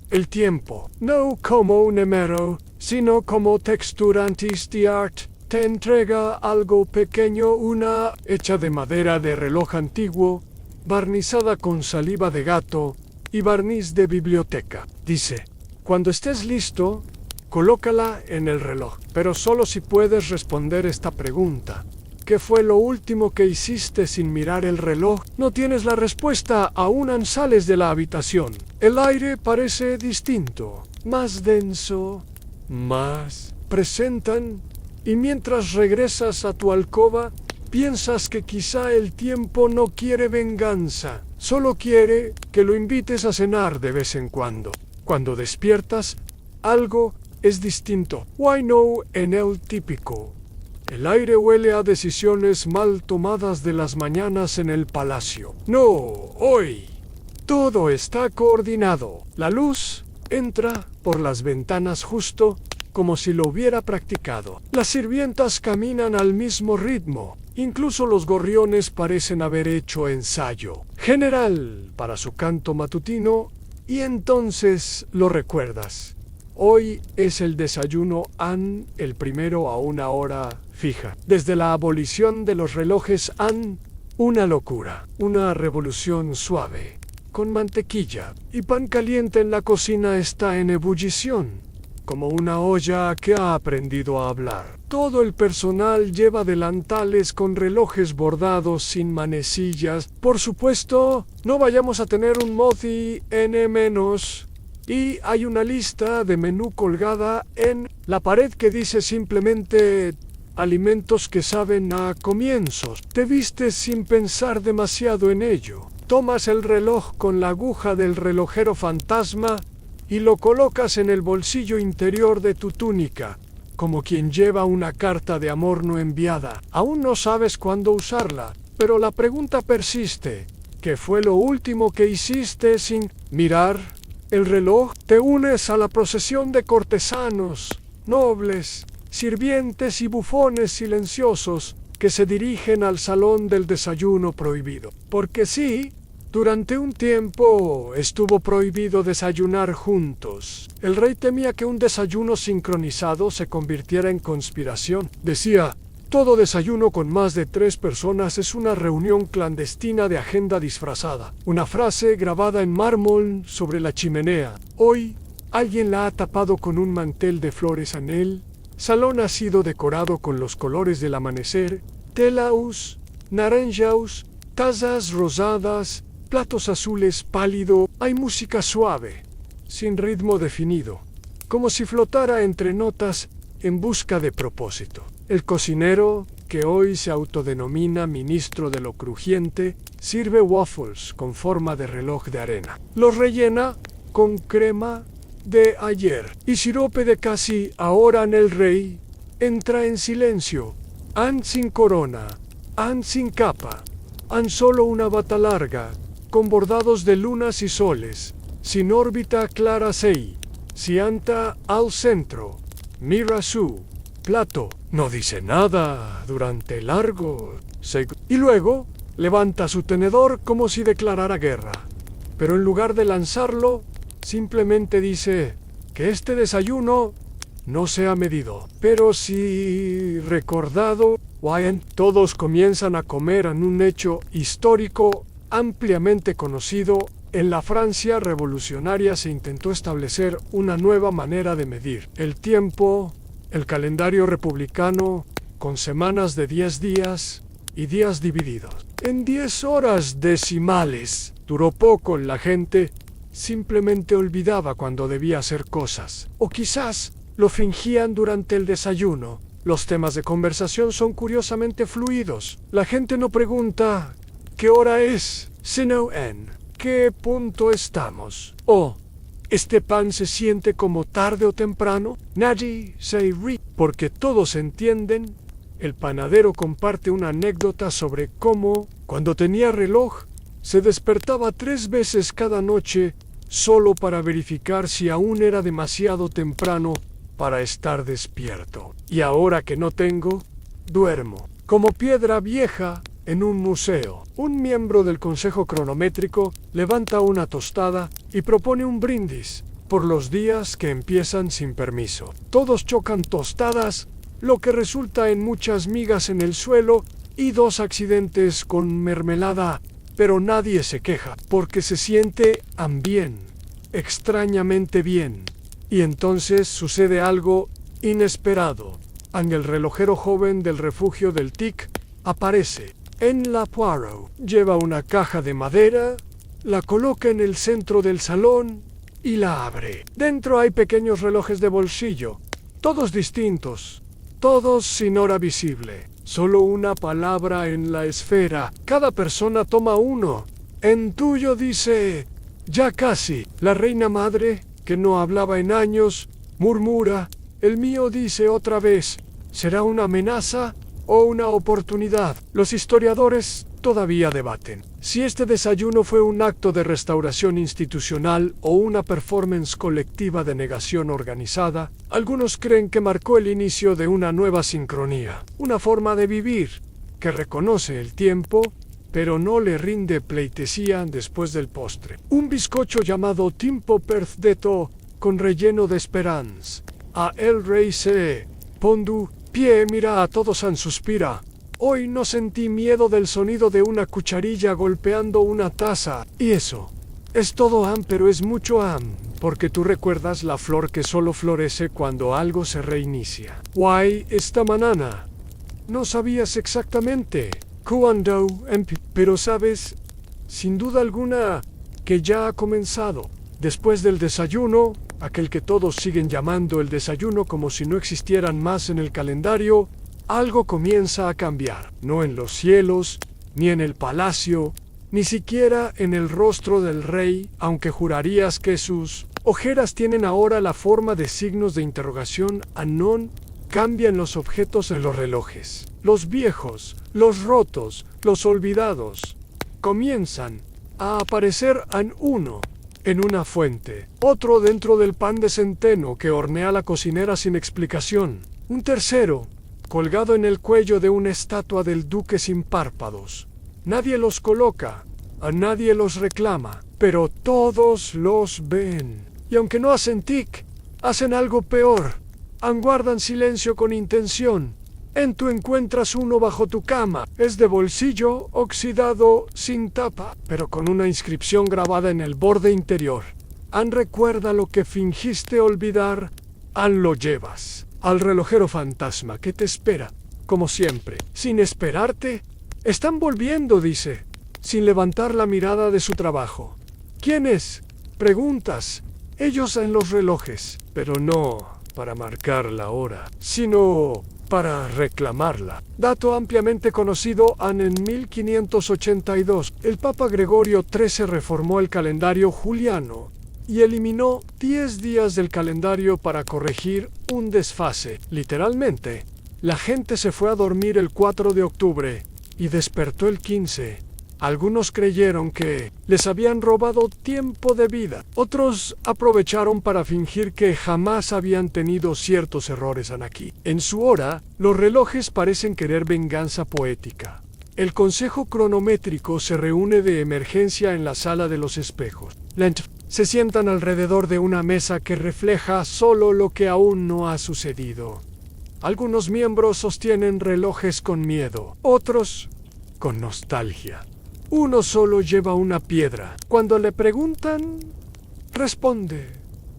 A: el tiempo. No como un hemero, sino como texturantes de art. Te entrega algo pequeño, una hecha de madera de reloj antiguo, barnizada con saliva de gato y barniz de biblioteca. Dice: cuando estés listo, colócala en el reloj, pero solo si puedes responder esta pregunta. ¿Qué fue lo último que hiciste sin mirar el reloj? No tienes la respuesta, aún sales de la habitación. El aire parece distinto, más denso, más presentan, y mientras regresas a tu alcoba, piensas que quizá el tiempo no quiere venganza, solo quiere que lo invites a cenar de vez en cuando. Cuando despiertas, algo es distinto. Why no en el típico. El aire huele a decisiones mal tomadas de las mañanas en el palacio. No, hoy. Todo está coordinado. La luz entra por las ventanas justo como si lo hubiera practicado. Las sirvientas caminan al mismo ritmo. Incluso los gorriones parecen haber hecho ensayo general para su canto matutino. Y entonces lo recuerdas. Hoy es el desayuno el primero a una hora fija. Desde la abolición de los relojes una locura, una revolución suave, con mantequilla y pan caliente en la cocina está en ebullición, como una olla que ha aprendido a hablar. Todo el personal lleva delantales con relojes bordados sin manecillas. Por supuesto, no vayamos a tener un Mozi N-. Y hay una lista de menú colgada en la pared que dice simplemente alimentos que saben a comienzos. Te vistes sin pensar demasiado en ello. Tomas el reloj con la aguja del relojero fantasma y lo colocas en el bolsillo interior de tu túnica, como quien lleva una carta de amor no enviada. Aún no sabes cuándo usarla, pero la pregunta persiste. ¿Qué fue lo último que hiciste sin mirar el reloj? Te unes a la procesión de cortesanos, nobles, sirvientes y bufones silenciosos que se dirigen al salón del desayuno prohibido. Porque sí, durante un tiempo estuvo prohibido desayunar juntos. El rey temía que un desayuno sincronizado se convirtiera en conspiración. Decía: todo desayuno con más de 3 personas es una reunión clandestina de agenda disfrazada. Una frase grabada en mármol sobre la chimenea. Hoy, alguien la ha tapado con un mantel de flores en el salón ha sido decorado con los colores del amanecer, telaus, naranjaus, tazas rosadas, platos azules pálido. Hay música suave, sin ritmo definido, como si flotara entre notas en busca de propósito. El cocinero, que hoy se autodenomina ministro de lo crujiente, sirve waffles con forma de reloj de arena. Los rellena con crema de ayer y sirope de casi. Ahora en el rey entra en silencio. Han sin corona, han sin capa, han solo una bata larga, con bordados de lunas y soles, sin órbita clara sei, sianta al centro, mira su plato, no dice nada durante largo y luego levanta su tenedor como si declarara guerra. Pero en lugar de lanzarlo, simplemente dice que este desayuno no se ha medido. Pero si recordado, todos comienzan a comer en un hecho histórico ampliamente conocido. En la Francia revolucionaria se intentó establecer una nueva manera de medir el tiempo. El calendario republicano, con semanas de 10 días y días divididos en 10 horas decimales, duró poco. La gente simplemente olvidaba cuando debía hacer cosas, o quizás lo fingían durante el desayuno. Los temas de conversación son curiosamente fluidos. La gente no pregunta ¿qué hora es?, sino en ¿qué punto estamos? O ¿este pan se siente como tarde o temprano? Nadie se ríe, porque todos entienden. El panadero comparte una anécdota sobre cómo, cuando tenía reloj, se despertaba 3 veces cada noche solo para verificar si aún era demasiado temprano para estar despierto. Y ahora que no tengo, duermo como piedra vieja en un museo. Un miembro del consejo cronométrico levanta una tostada y propone un brindis por los días que empiezan sin permiso. Todos chocan tostadas, lo que resulta en muchas migas en el suelo y 2 accidentes con mermelada, pero nadie se queja porque se siente bien, extrañamente bien. Y entonces sucede algo inesperado. El relojero joven del refugio del TIC aparece en la Poirot. Lleva una caja de madera, la coloca en el centro del salón y la abre. Dentro hay pequeños relojes de bolsillo, todos distintos, todos sin hora visible. Solo una palabra en la esfera. Cada persona toma uno. En tuyo dice: ya casi. La reina madre, que no hablaba en años, murmura. El mío dice otra vez: ¿será una amenaza o una oportunidad? Los historiadores todavía debaten si este desayuno fue un acto de restauración institucional o una performance colectiva de negación organizada. Algunos creen que marcó el inicio de una nueva sincronía, una forma de vivir que reconoce el tiempo, pero no le rinde pleitesía después del postre. Un bizcocho llamado Timpo Perfetto con relleno de esperanza. A el rey se pondu pie, mira a todos and suspira. Hoy no sentí miedo del sonido de una cucharilla golpeando una taza. Y eso es todo pero es mucho porque tú recuerdas la flor que solo florece cuando algo se reinicia. Esta mañana no sabías exactamente cuándo, pero sabes, sin duda alguna, que ya ha comenzado. Después del desayuno, aquel que todos siguen llamando el desayuno como si no existieran más en el calendario, algo comienza a cambiar. No en los cielos, ni en el palacio, ni siquiera en el rostro del rey, aunque jurarías que sus ojeras tienen ahora la forma de signos de interrogación. Anon cambian los objetos en los relojes. Los viejos, los rotos, los olvidados, comienzan a aparecer en uno en una fuente, otro dentro del pan de centeno que hornea la cocinera sin explicación, un tercero colgado en el cuello de una estatua del duque sin párpados. Nadie los coloca, a nadie los reclama, pero todos los ven. Y aunque no hacen tic, hacen algo peor. Guardan silencio con intención. Tú encuentras uno bajo tu cama. Es de bolsillo, oxidado, sin tapa, pero con una inscripción grabada en el borde interior. Recuerda lo que fingiste olvidar. Lo llevas al relojero fantasma que te espera, como siempre, sin esperarte. Están volviendo, dice, sin levantar la mirada de su trabajo. ¿Quién es? Preguntas. Ellos en los relojes, pero no para marcar la hora, sino para reclamarla. Dato ampliamente conocido, en 1582, el Papa Gregorio XIII reformó el calendario juliano y eliminó 10 días del calendario para corregir un desfase. Literalmente, la gente se fue a dormir el 4 de octubre y despertó el 15. Algunos creyeron que les habían robado tiempo de vida. Otros aprovecharon para fingir que jamás habían tenido ciertos errores aquí. En su hora, los relojes parecen querer venganza poética. El consejo cronométrico se reúne de emergencia en la sala de los espejos. Se sientan alrededor de una mesa que refleja solo lo que aún no ha sucedido. Algunos miembros sostienen relojes con miedo, otros con nostalgia. Uno solo lleva una piedra. Cuando le preguntan, responde: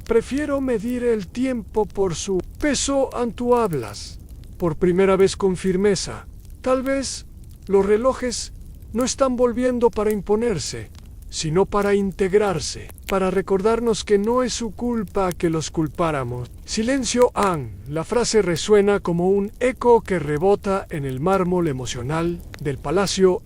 A: prefiero medir el tiempo por su peso. Tú hablas, por primera vez con firmeza. Tal vez los relojes no están volviendo para imponerse, sino para integrarse, para recordarnos que no es su culpa que los culpáramos. Silencio, La frase resuena como un eco que rebota en el mármol emocional del palacio.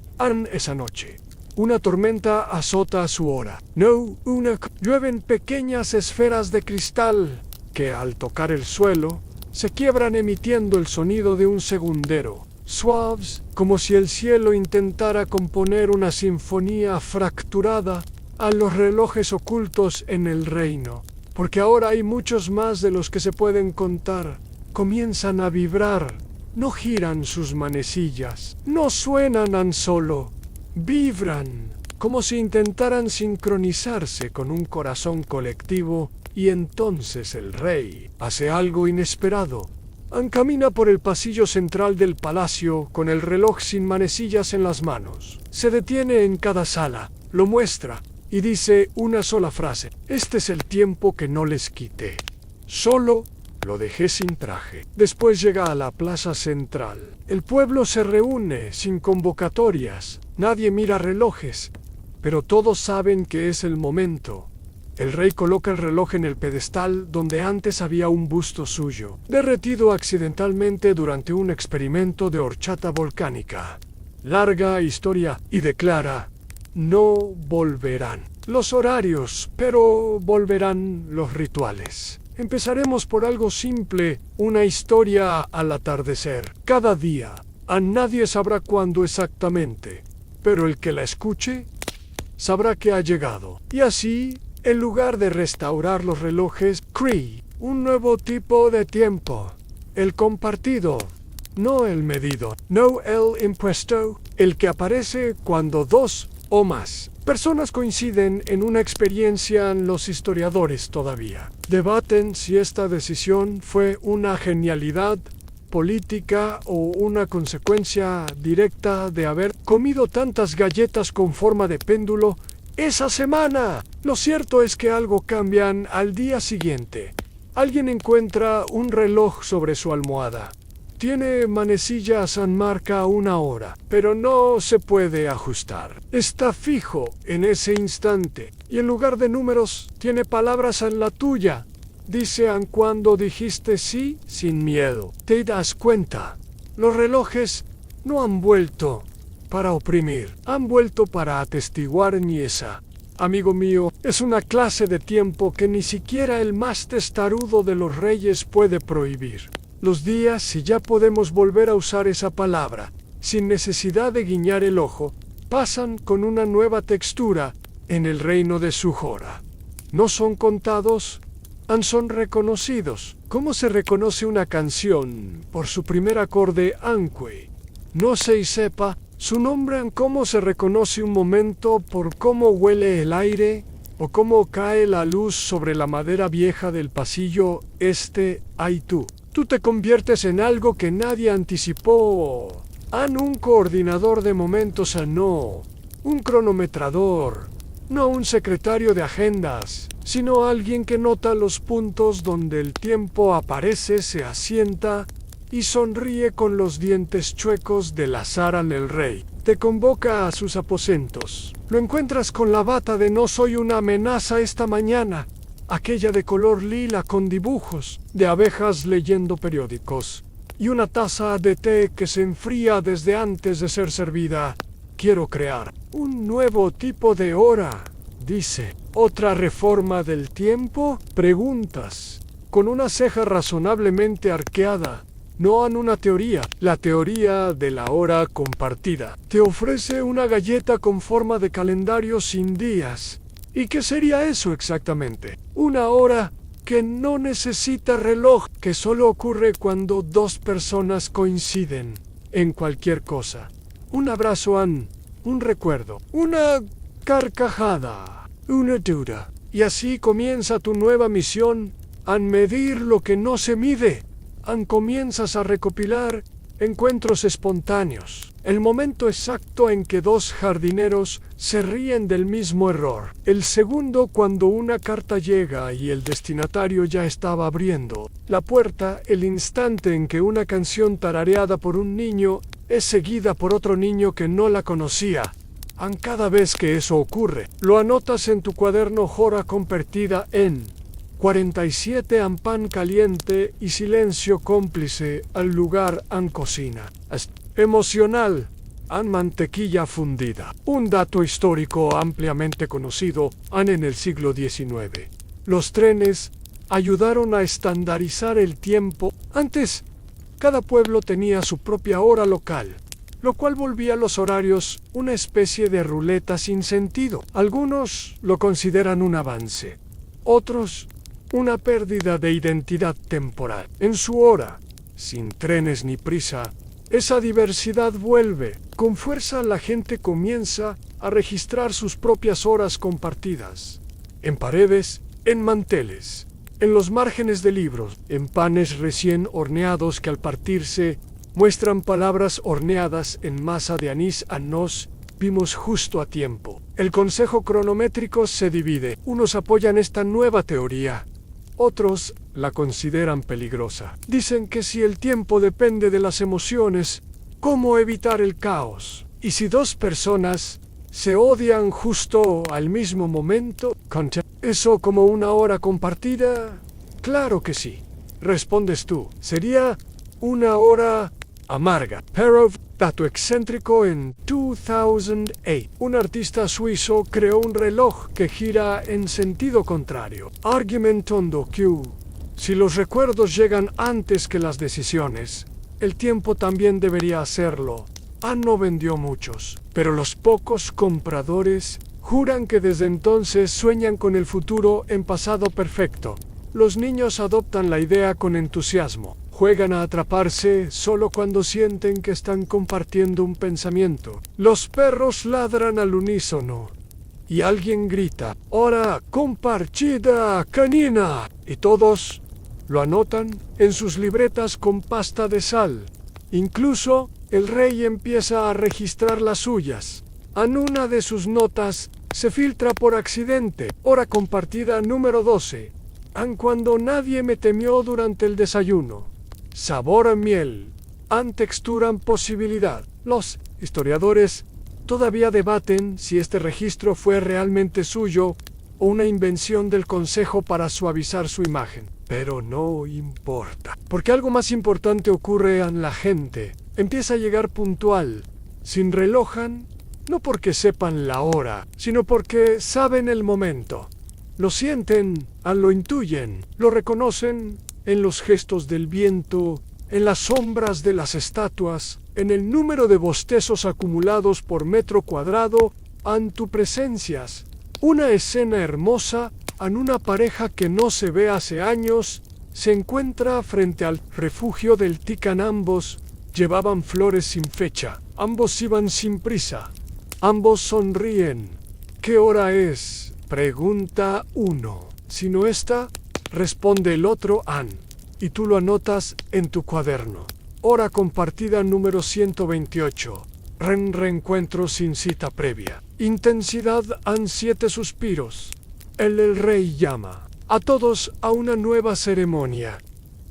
A: Esa noche, una tormenta azota a su hora. Llueven pequeñas esferas de cristal que, al tocar el suelo, se quiebran emitiendo el sonido de un segundero. Suaves, como si el cielo intentara componer una sinfonía fracturada a los relojes ocultos en el reino. Porque ahora hay muchos más de los que se pueden contar. Comienzan a vibrar. No giran sus manecillas, no suenan solo, vibran, como si intentaran sincronizarse con un corazón colectivo, y entonces el rey hace algo inesperado. Camina por el pasillo central del palacio con el reloj sin manecillas en las manos. Se detiene en cada sala, lo muestra y dice una sola frase: este es el tiempo que no les quité. Solo lo dejé sin traje. Después llega a la plaza central. El pueblo se reúne sin convocatorias. Nadie mira relojes, pero todos saben que es el momento. El rey coloca el reloj en el pedestal donde antes había un busto suyo, derretido accidentalmente durante un experimento de horchata volcánica. Larga historia, y declara: no volverán los horarios, pero volverán los rituales. Empezaremos por algo simple, una historia al atardecer. Cada día, nadie sabrá cuándo exactamente, pero el que la escuche sabrá que ha llegado. Y así, en lugar de restaurar los relojes, cree un nuevo tipo de tiempo, el compartido, no el medido, no el impuesto, el que aparece cuando dos o más personas coinciden en una experiencia. Los historiadores todavía debaten si esta decisión fue una genialidad política o una consecuencia directa de haber comido tantas galletas con forma de péndulo esa semana. Lo cierto es que algo cambia al día siguiente. Alguien encuentra un reloj sobre su almohada. Tiene manecillas marca una hora, pero no se puede ajustar. Está fijo en ese instante, y en lugar de números, tiene palabras en la tuya. Dice cuando dijiste sí sin miedo. Te das cuenta, los relojes no han vuelto para oprimir, han vuelto para atestiguar niesa. amigo mío, es una clase de tiempo que ni siquiera el más testarudo de los reyes puede prohibir. Los días, si ya podemos volver a usar esa palabra, sin necesidad de guiñar el ojo, pasan con una nueva textura en el reino de Sujora. No son contados, son reconocidos. ¿Cómo se reconoce una canción? Por su primer acorde Anque. No se sepa su nombre. ¿Cómo se reconoce un momento? Por cómo huele el aire o cómo cae la luz sobre la madera vieja del pasillo Ay tú. Tú te conviertes en algo que nadie anticipó. Un coordinador de momentos, no. Un cronometrador. No un secretario de agendas, sino alguien que nota los puntos donde el tiempo aparece, se asienta y sonríe con los dientes chuecos de la Saran el rey. Te convoca a sus aposentos. Lo encuentras con la bata de "No soy una amenaza" esta mañana, aquella de color lila con dibujos de abejas leyendo periódicos, y una taza de té que se enfría desde antes de ser servida. Quiero crear un nuevo tipo de hora, dice. ¿Otra reforma del tiempo? Preguntas, con una ceja razonablemente arqueada. No han una teoría, la teoría de la hora compartida. Te ofrece una galleta con forma de calendario sin días. ¿Y qué sería eso exactamente? Una hora que no necesita reloj, que solo ocurre cuando dos personas coinciden en cualquier cosa. Un abrazo, un recuerdo, una carcajada, una duda. Y así comienza tu nueva misión, medir lo que no se mide. Comienzas a recopilar encuentros espontáneos. El momento exacto en que dos jardineros se ríen del mismo error. El segundo cuando una carta llega y el destinatario ya estaba abriendo la puerta. El instante en que una canción tarareada por un niño es seguida por otro niño que no la conocía. Cada vez que eso ocurre, lo anotas en tu cuaderno hora convertida en 47 pan caliente y silencio cómplice al lugar cocina. Emocional, mantequilla fundida. Un dato histórico ampliamente conocido en el siglo XIX. Los trenes ayudaron a estandarizar el tiempo. Antes, cada pueblo tenía su propia hora local, lo cual volvía los horarios una especie de ruleta sin sentido. Algunos lo consideran un avance, otros una pérdida de identidad temporal. En su hora, sin trenes ni prisa, esa diversidad vuelve. Con fuerza la gente comienza a registrar sus propias horas compartidas. En paredes, en manteles, en los márgenes de libros, en panes recién horneados que al partirse muestran palabras horneadas en masa de anís. Nos vimos justo a tiempo. El consejo cronométrico se divide. Unos apoyan esta nueva teoría. Otros la consideran peligrosa. Dicen que si el tiempo depende de las emociones, ¿cómo evitar el caos? Y si dos personas se odian justo al mismo momento, ¿eso como una hora compartida? Claro que sí. Respondes tú. Sería una hora amarga. Pero, dato excéntrico, en 2008, un artista suizo creó un reloj que gira en sentido contrario, argumentando que si los recuerdos llegan antes que las decisiones, el tiempo también debería hacerlo. No vendió muchos, pero los pocos compradores juran que desde entonces sueñan con el futuro en pasado perfecto. Los niños adoptan la idea con entusiasmo. Juegan a atraparse solo cuando sienten que están compartiendo un pensamiento. Los perros ladran al unísono y alguien grita, "Hora compartida canina", y todos lo anotan en sus libretas con pasta de sal. Incluso el rey empieza a registrar las suyas. En una de sus notas se filtra por accidente, hora compartida número 12. Cuando nadie me temió durante el desayuno. Sabor a miel. Texturan posibilidad. Los historiadores todavía debaten si este registro fue realmente suyo o una invención del consejo para suavizar su imagen. Pero no importa, porque algo más importante ocurre en la gente. Empieza a llegar puntual, sin relojan, no porque sepan la hora, sino porque saben el momento. Lo sienten, lo intuyen, lo reconocen en los gestos del viento, en las sombras de las estatuas, en el número de bostezos acumulados por metro cuadrado en tu presencias. Una escena hermosa en una pareja que no se ve hace años, se encuentra frente al refugio del Tican. Ambos llevaban flores sin fecha, ambos iban sin prisa, ambos sonríen. ¿Qué hora es?, pregunta uno. Si no está, responde el otro, y tú lo anotas en tu cuaderno. Hora compartida número 128. Reencuentro sin cita previa. Intensidad 7 suspiros. El rey llama a todos a una nueva ceremonia.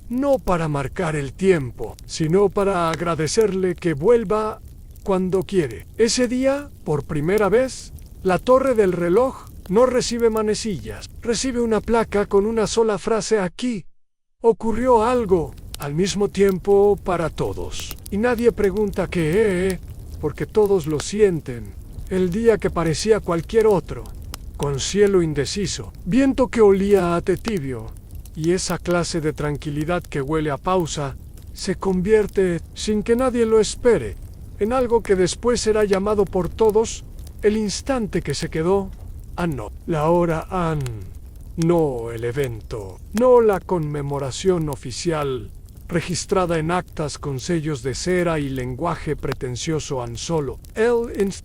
A: No para marcar el tiempo, sino para agradecerle que vuelva cuando quiere. Ese día, por primera vez, la torre del reloj no recibe manecillas, recibe una placa con una sola frase: aquí ocurrió algo, al mismo tiempo para todos. Y nadie pregunta qué, porque todos lo sienten. El día que parecía cualquier otro, con cielo indeciso, viento que olía a té tibio, y esa clase de tranquilidad que huele a pausa, se convierte, sin que nadie lo espere, en algo que después será llamado por todos el instante que se quedó. No, la hora no el evento, no la conmemoración oficial, registrada en actas con sellos de cera y lenguaje pretencioso solo.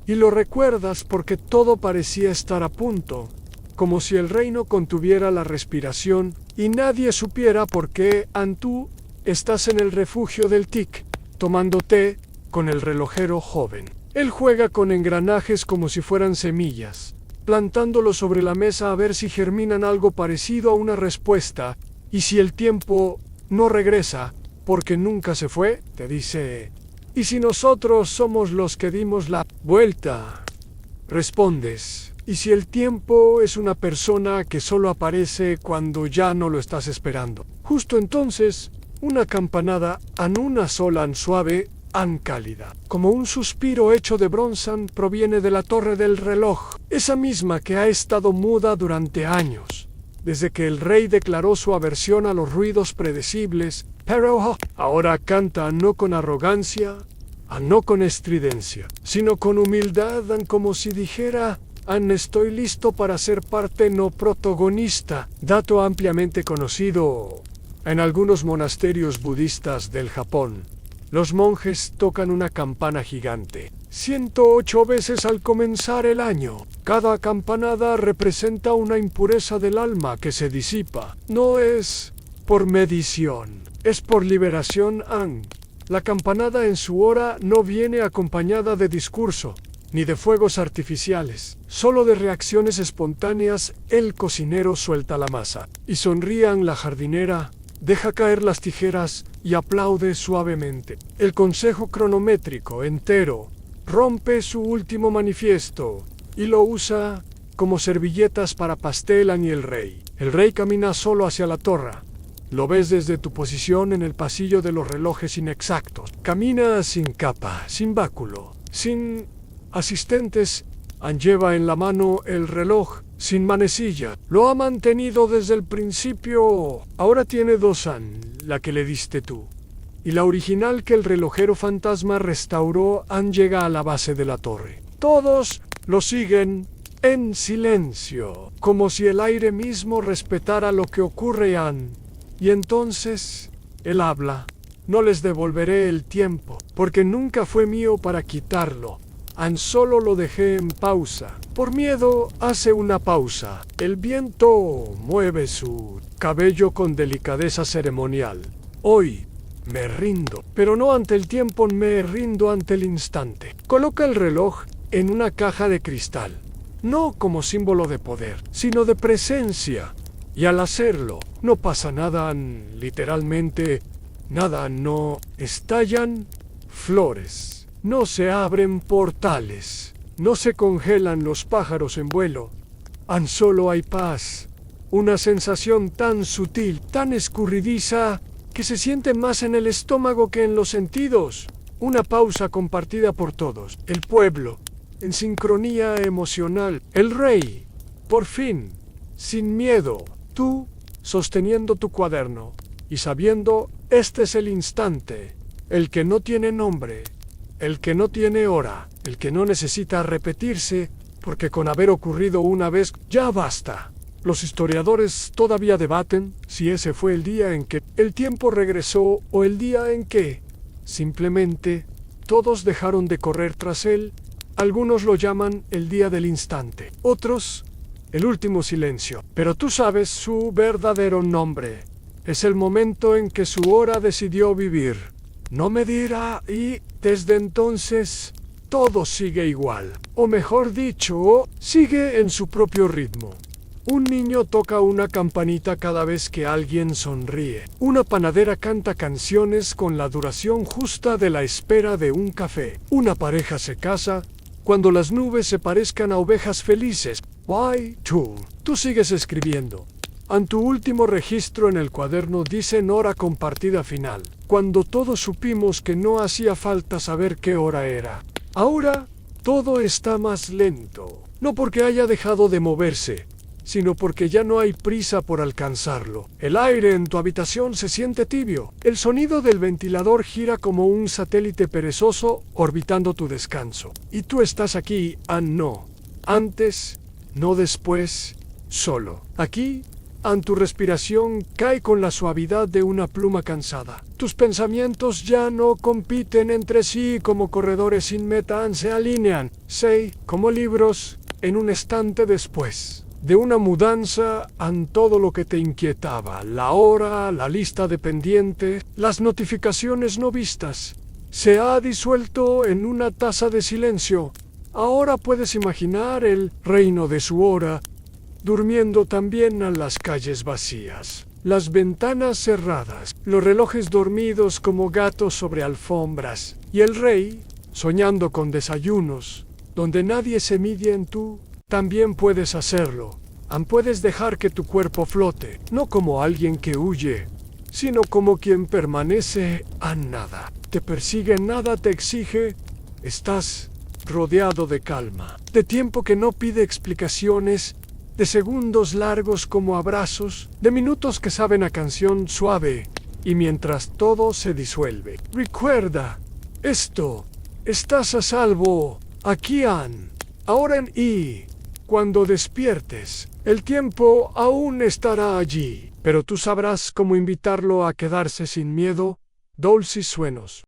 A: Y lo recuerdas porque todo parecía estar a punto, como si el reino contuviera la respiración y nadie supiera por qué tú estás en el refugio del Tic, tomando té con el relojero joven. Él juega con engranajes como si fueran semillas, plantándolos sobre la mesa a ver si germinan algo parecido a una respuesta, y si el tiempo no regresa, porque nunca se fue, te dice: ¿y si nosotros somos los que dimos la vuelta? Respondes: ¿y si el tiempo es una persona que solo aparece cuando ya no lo estás esperando? Justo entonces, una campanada, una sola, suave, cálida, como un suspiro hecho de bronce, proviene de la torre del reloj, esa misma que ha estado muda durante años, desde que el rey declaró su aversión a los ruidos predecibles, pero ahora canta no con arrogancia, no con estridencia, sino con humildad, como si dijera: estoy listo para ser parte no protagonista. Dato ampliamente conocido en algunos monasterios budistas del Japón. Los monjes tocan una campana gigante 108 veces al comenzar el año. Cada campanada representa una impureza del alma que se disipa. No es por medición, es por liberación. La campanada en su hora no viene acompañada de discurso, ni de fuegos artificiales, solo de reacciones espontáneas. El cocinero suelta la masa, y sonrían la jardinera, deja caer las tijeras y aplaude suavemente. El consejo cronométrico entero rompe su último manifiesto y lo usa como servilletas para pastel y el rey. El rey camina solo hacia la torre. Lo ves desde tu posición en el pasillo de los relojes inexactos. Camina sin capa, sin báculo, sin asistentes. Lleva en la mano el reloj sin manecilla. Lo ha mantenido desde el principio. Ahora tiene dos, la que le diste tú, y la original que el relojero fantasma restauró. Llega a la base de la torre. Todos lo siguen en silencio, como si el aire mismo respetara lo que ocurre. Y entonces él habla: no les devolveré el tiempo, porque nunca fue mío para quitarlo. Solo lo dejé en pausa. Por miedo, hace una pausa. El viento mueve su cabello con delicadeza ceremonial. Hoy me rindo, pero no ante el tiempo, me rindo ante el instante. Coloca el reloj en una caja de cristal, no como símbolo de poder, sino de presencia. Y al hacerlo, no pasa nada, literalmente nada, no estallan flores. No se abren portales, no se congelan los pájaros en vuelo. Solo hay paz, una sensación tan sutil, tan escurridiza, que se siente más en el estómago que en los sentidos. Una pausa compartida por todos. El pueblo, en sincronía emocional. El rey, por fin, sin miedo, tú, sosteniendo tu cuaderno, y sabiendo, este es el instante, el que no tiene nombre, el que no tiene hora, el que no necesita repetirse, porque con haber ocurrido una vez ya basta. Los historiadores todavía debaten si ese fue el día en que el tiempo regresó o el día en que, simplemente, todos dejaron de correr tras él. Algunos lo llaman el día del instante, otros, el último silencio. Pero tú sabes su verdadero nombre. Es el momento en que su hora decidió vivir. No medirá y, desde entonces, todo sigue igual. O mejor dicho, sigue en su propio ritmo. Un niño toca una campanita cada vez que alguien sonríe. Una panadera canta canciones con la duración justa de la espera de un café. Una pareja se casa cuando las nubes se parezcan a ovejas felices. Why, tú sigues escribiendo. En tu último registro en el cuaderno dicen hora compartida final, cuando todos supimos que no hacía falta saber qué hora era. Ahora, todo está más lento. No porque haya dejado de moverse, sino porque ya no hay prisa por alcanzarlo. El aire en tu habitación se siente tibio. El sonido del ventilador gira como un satélite perezoso orbitando tu descanso. Y tú estás aquí, no. Antes, no después, solo. Aquí, tu respiración cae con la suavidad de una pluma cansada. Tus pensamientos ya no compiten entre sí como corredores sin meta, se alinean, como libros, en un estante después de una mudanza en todo lo que te inquietaba, la hora, la lista de pendientes, las notificaciones no vistas. Se ha disuelto en una taza de silencio. Ahora puedes imaginar el reino de su hora, durmiendo también a las calles vacías, las ventanas cerradas, los relojes dormidos como gatos sobre alfombras, y el rey, soñando con desayunos, donde nadie se mide en tú. También puedes hacerlo. Puedes dejar que tu cuerpo flote, no como alguien que huye, sino como quien permanece a nada. Te persigue, nada te exige. Estás rodeado de calma, de tiempo que no pide explicaciones, de segundos largos como abrazos, de minutos que saben a canción suave, y mientras todo se disuelve. Recuerda esto. Estás a salvo. Aquí, ahora y cuando despiertes, el tiempo aún estará allí, pero tú sabrás cómo invitarlo a quedarse sin miedo. Dulces sueños.